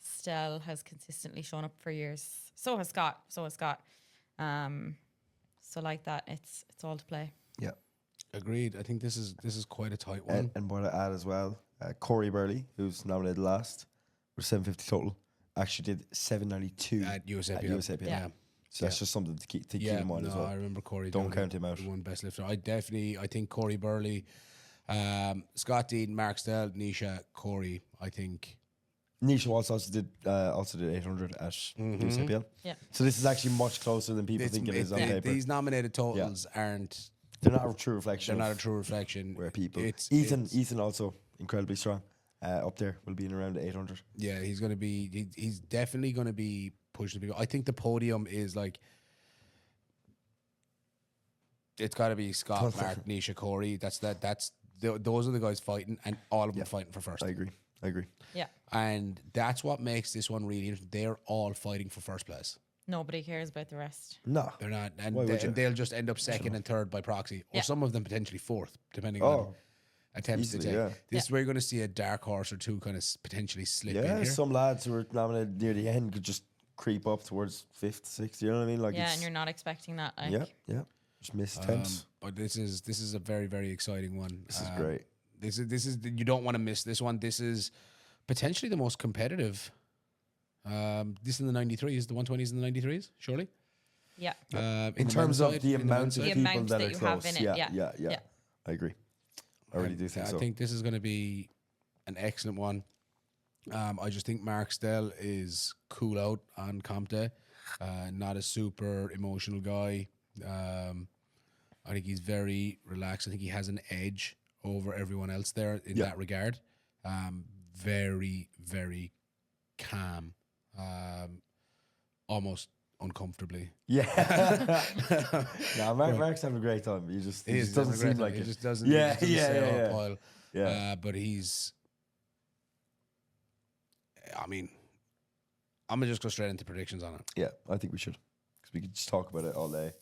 Stell has consistently shown up for years. So has Scott. So like that, it's all to play. Yeah. Agreed. I think this is quite a tight one. And what I add as well, Corey Burley, who's nominated last with 750 total, actually did 792 At USAPL. USAPL. Yeah. So that's just something to keep in mind as well. I remember Corey. Don't count him out. One best lifter. I think Corey Burley, Scott Dean, Mark Stell, Nisha, Corey. I think Nisha also did 800 at USAPL. Yeah. So this is actually much closer than people think it is on paper. these nominated totals aren't. They're not a true reflection. They're not a true reflection. Where people. Ethan Ethan also incredibly strong. Up there will be in around 800. Yeah, he's going to be. He's definitely going to be pushing people. I think the podium is like. It's got to be Scott, Mark, Nisha, Corey. Those are the guys fighting, and all of them fighting for first. I agree. Yeah. And that's what makes this one really interesting. They're all fighting for first place. Nobody cares about the rest. No. They're not, and, Why would you? they'll just end up second and third by proxy, or Yeah. some of them potentially fourth, depending on attempts easily, to take. yeah. This is where you're going to see a dark horse or two kind of potentially slip in Yeah, here. some lads who were nominated near the end could just creep up towards 5th, 6th. You know what I mean? Like Yeah, and you're not expecting that. Like, yeah. Just miss attempts. But this is a very, very exciting one. This is great. This is you don't want to miss this one. This is potentially the most competitive. This in the 93s, the 120s and the 93s, surely. Yeah. In terms of the amount of The people amount that that are you have close. in it, Yeah. I agree. I really do think so. I think this is going to be an excellent one. I just think Mark Stell is cool out on comp day. Not a super emotional guy. I think he's very relaxed. I think he has an edge over everyone else there in that regard. Very, very calm. Almost uncomfortably. Yeah. No, Mark's having a great time. He just doesn't seem like it. He just doesn't. Yeah, he doesn't say, "Oh, Paul." Yeah. But he's. I mean, I'm gonna just go straight into predictions on it. Yeah, I think we should. Because we could just talk about it all day.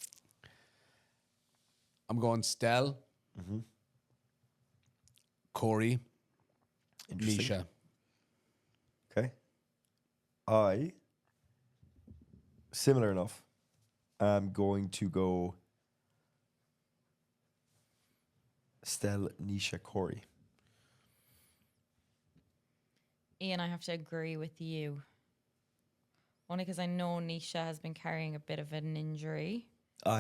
I'm going Stell, Corey, Interesting. Nisha. Okay. Similar enough, I'm going to go Stell, Nisha, Corey. Ian, I have to agree with you. Only because I know Nisha has been carrying a bit of an injury.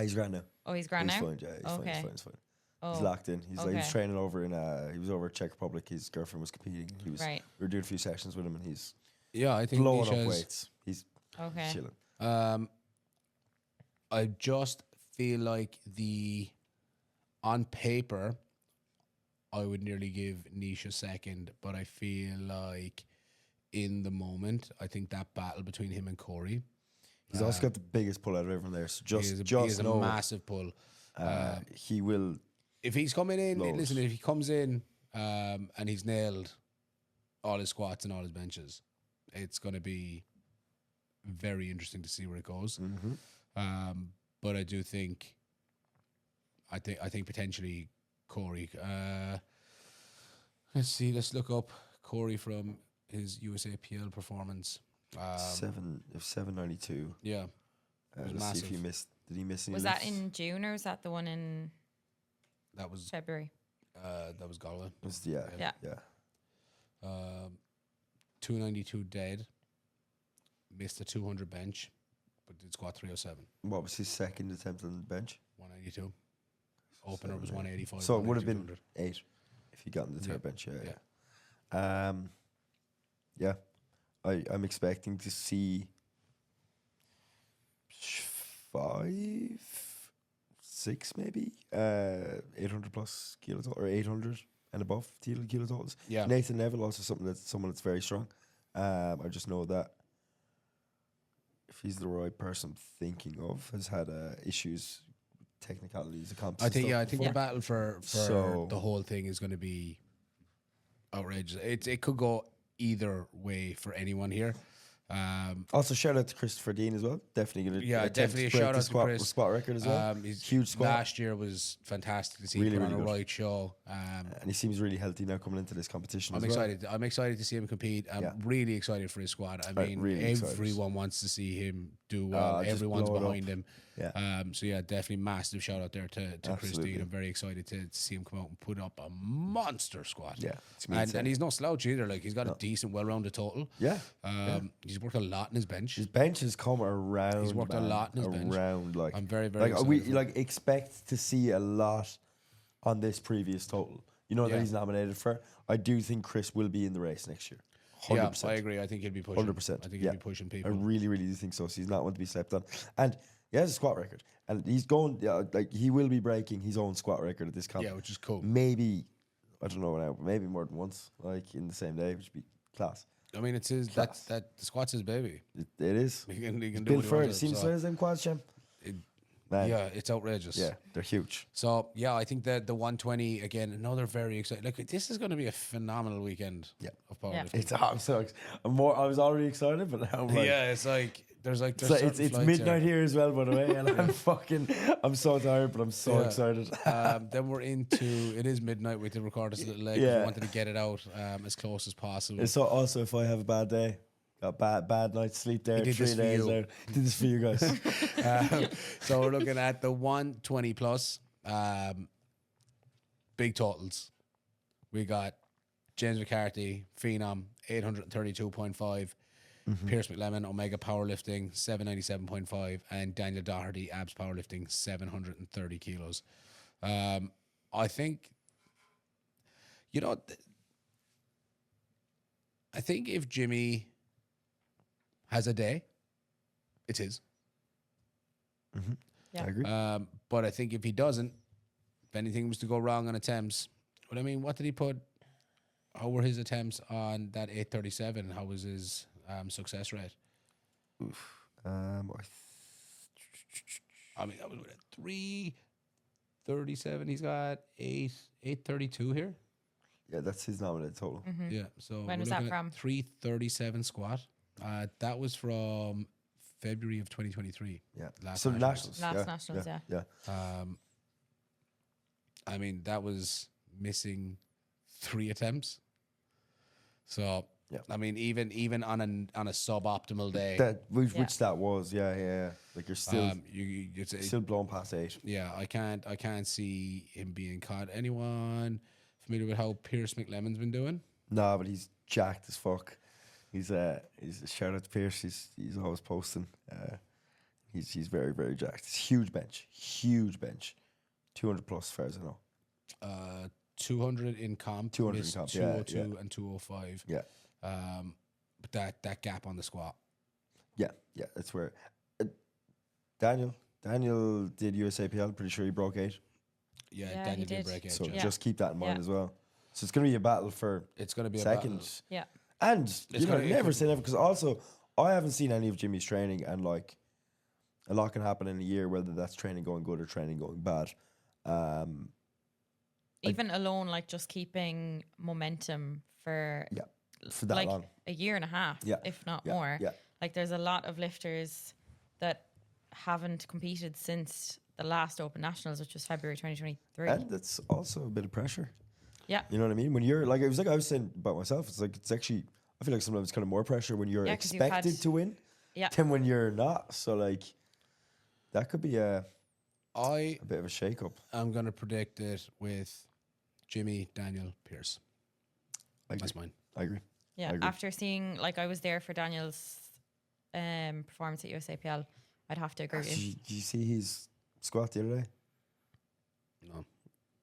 He's grand now. Oh, he's grand He's now? fine, yeah. He's fine. Oh, He's locked in. He's okay. training over in he was over at Czech Republic. His girlfriend was competing. Right. We were doing a few sessions with him, and he's Yeah, I think blowing Nisha's, up weights. He's Okay. chilling. I just feel like on paper, I would nearly give Nisha second, but I feel like in the moment, I think that battle between him and Corey. He's also got the biggest pull out of everyone there. So He is just a know massive pull. he will. If he's coming in, Loads. listen, if he comes in and he's nailed all his squats and all his benches, it's going to be very interesting to see where it goes. But I do think, I think potentially Corey. Let's look up Corey from his USAPL performance. 792. Yeah, Let's see if massive. he missed. Did he miss any? Was that lifts? in June or was that the one in that was February? Galway. Yeah. 292 dead. Missed a 200 bench, but did squat 307. What was his second attempt on the bench? 192. Opener was 185. So it would have been 200. 8 if he got on the third bench. Yeah. I'm expecting to see 5, 6 maybe 800 plus kilos or 800 and above kilo totals. Yeah. Nathan Neville also someone that's very strong. I just know that if he's the right person I'm thinking of, has had issues, technicalities, of comps. I think and I stuff think before. the battle for So- the whole thing is going to be outrageous. It could go either way for anyone here. Also, shout out to Christopher Dean as well. Definitely going to Definitely a shout out to Chris. squat record as well. His Huge squat. last year was fantastic to see. Really, Put on really a good. right show. And he seems really healthy now coming into this competition. I'm as well. excited. I'm excited to see him compete. I'm Yeah. really excited for his squad. I mean, really excited. everyone wants to see him do well. Just Everyone's blow it behind up. him. Yeah. So yeah, definitely massive shout out there to Chris Absolutely. Dean. I'm very excited to see him come out and put up a monster squat. Yeah, it's gonna be and insane. he's no slouch either. Like he's got a decent, well-rounded total. Yeah. He's worked a lot in his bench. His bench has come around. He's worked a man, lot in his bench. around. Like I'm very, very like excited we for him. like expect to see a lot on this previous total. You know Yeah. that he's nominated for. I do think Chris will be in the race next year. Yeah, 100%. I agree. I think he'll be pushing. 100%. I think yeah. he'll be pushing I people. really, really do think so. So he's not one to be slept on. And he has a squat record, and he's going. Like he will be breaking his own squat record at this comp. Yeah, which is cool. Maybe I don't know now, but maybe more than once, like in the same day, which would be class. I mean, it's his. Class. That the squat's his baby. It is. He can do Bill what he Furr, wants. seen the So, size of them quads, champ? it- Man. yeah, it's outrageous. Yeah, they're huge. So yeah, I think that the 120 again, another very exciting. Like this is going to be a phenomenal weekend. Yeah. Of powerlifting. It's I'm so I was already excited, but now I'm like, Yeah, it's like there's it's certain flights midnight here as well, by the way, and I'm so tired, but I'm so Yeah. excited. Then we're into it is midnight. We had to record this a little late. 'Cause Yeah. We wanted to get it out as close as possible. It's also if I have a bad day, got bad night's sleep there, did 3 this for days you. there. Did this for you guys. So we're looking at the 120 plus big totals. We got James McCarthy, Phenom, 832.5. Pierce McLemmon, Omega Powerlifting, 797.5. And Daniel Doherty, Abs Powerlifting, 730 kilos. I think, I think if Jimmy has a day, it's his. Yeah. I agree. But I think if he doesn't, if anything was to go wrong on attempts, but I mean, what did he put? How were his attempts on that 837? How was his success rate? I mean, that was what, 337. He's got 832 here. Yeah, that's his nominated total. Yeah. So When we're was that looking at from? 337 squat. That was from February of 2023. Yeah. Last So nationals. nationals. Last nationals, yeah. I mean, that was missing 3 attempts. So, Yeah. I mean, even on a suboptimal day, Which that was, yeah. Like you're still it's still blown past 8. yeah, I can't see him being caught. Anyone familiar with how Pierce McLemon's been doing? Nah, but he's jacked as fuck. He's a shout out to Pierce. He's always posting. He's very, very jacked. It's huge bench, 200 plus, as far as I know. 200 in comp, 200 in missed comp, yeah, 202 and 205. Yeah, But that gap on the squat. yeah. That's where Daniel did USAPL. Pretty sure he broke 8. Yeah, Yeah, Daniel he did did. break 8. So yeah. just keep that in mind Yeah. as well. So it's going to be a battle for It's going to be a second. battle. Yeah. And gonna- never say never, because also I haven't seen any of Jimmy's training, and like a lot can happen in a year, whether that's training going good or training going bad. Even alone, like just keeping momentum for Yeah, for that like long. a year and a half, Yeah. if not Yeah, more. yeah. Like there's a lot of lifters that haven't competed since the last Open Nationals, which was February 2023. And that's also a bit of pressure. Yeah. You know what I mean? When you're like, it was like I was saying about myself. It's like it's actually I feel like sometimes it's kind of more pressure when you're Yeah, 'cause you've had- expected to win Yeah. than when you're not. So like that could be a I bit of a shake up. am going to predict it with Jimmy, Daniel, Pierce. I agree. That's mine. I agree. Yeah. I agree. After seeing, like, I was there for Daniel's performance at USAPL, I'd have to agree with you. Did you see his squat the other day? No.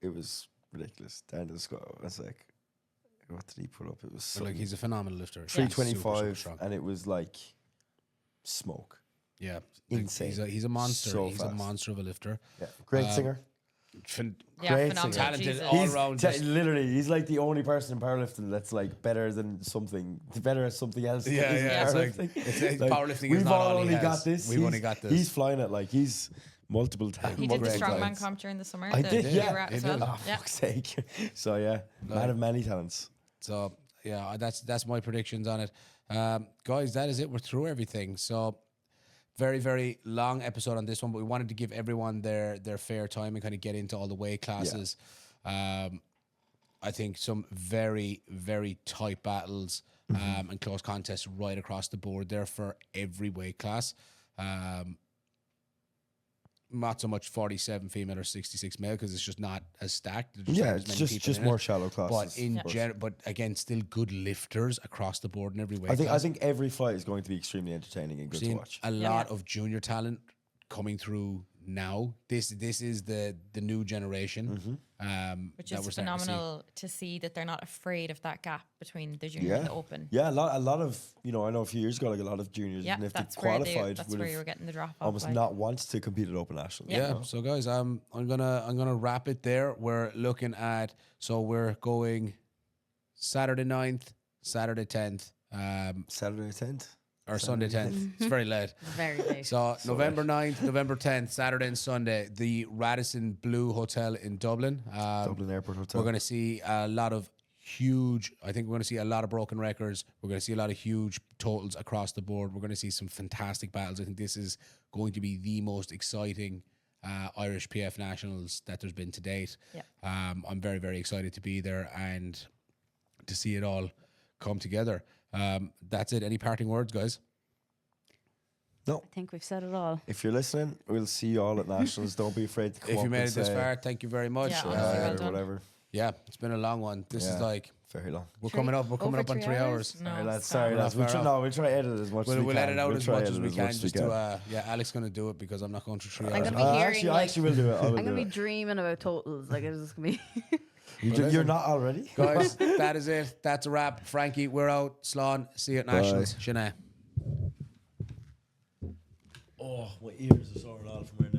It was ridiculous. Daniel's squat. I was like, what did he put up? It was But like he's a phenomenal lifter. He's 325, super strong. and it was like smoke. Yeah, Insane. He's a monster. So he's a fast. monster of a lifter. Yeah, great Um, singer. Yeah, Great phenomenal. singer. Talented Jesus. all around. just- Literally, he's like the only person in powerlifting that's like better at something else. Yeah, than yeah, it's like- powerlifting. it's powerlifting is We've not all he only has. got this. We've only got this. He's flying it like he's multiple times. He did the Great strongman talents. comp during the summer. I the did, you yeah. were at He as did. well. Oh, Yeah. fuck's sake. So yeah, man of many talents. So yeah, that's my predictions on it. Guys, that is it. We're through everything. So very, very long episode on this one, but we wanted to give everyone their fair time and kind of get into all the weight classes. I think some very, very tight battles and close contests right across the board there for every weight class. Not so much 47 female or 66 male because it's just not as stacked. There's Yeah, not as it's many just people in more it. shallow classes. But in general, but again, still good lifters across the board in every weight I class. think every fight is going to be extremely entertaining and good to Seeing watch. a lot of junior talent coming through now. This is the new generation. Which that is we're starting to see. phenomenal to see that they're not afraid of that gap between the junior and the open. Yeah, a lot of I know a few years ago, like a lot of juniors, Yeah, and if they that's where qualified, that's would where have you were getting the drop off. almost like. not wants to compete at Open Nationals. Yeah. Yeah. So guys, I'm gonna wrap it there. We're looking at we're going Saturday 9th, Saturday 10th, Saturday 10th. or Sunday 10th. It's very late. Very late. So November 9th, November 10th, Saturday and Sunday, the Radisson Blu Hotel in Dublin. Dublin Airport Hotel. We're going to see a lot of huge, I think we're going to see a lot of broken records. We're going to see a lot of huge totals across the board. We're going to see some fantastic battles. I think this is going to be the most exciting IrishPF Nationals that there's been to date. Yeah. I'm very, very excited to be there and to see it all come together. That's it. Any parting words, guys? I think we've said it all. If you're listening, we'll see you all at Nationals. Don't be afraid to come If up you made and it this say, far, thank you very much. Yeah, honestly, well or done. whatever. Yeah, it's been a long one. This is Yeah. like Very long. we're coming up Over on 3 hours. No, Sorry, lads. stop. Sorry, lads. Not far off. We'll try to edit as much as we We'll can. edit out We'll as try much to as edit we can. much as Just we to Alex gonna do it because I'm not going through 3 I'm hours. gonna be hearing, I actually will do it. I will I'm gonna do be it. dreaming about totals. Like it's just gonna be. You're not already? Guys, that is it. That's a wrap. Frankie, we're out. Slán, see you at Nationals. Sinead. Oh, my ears are soaring out from my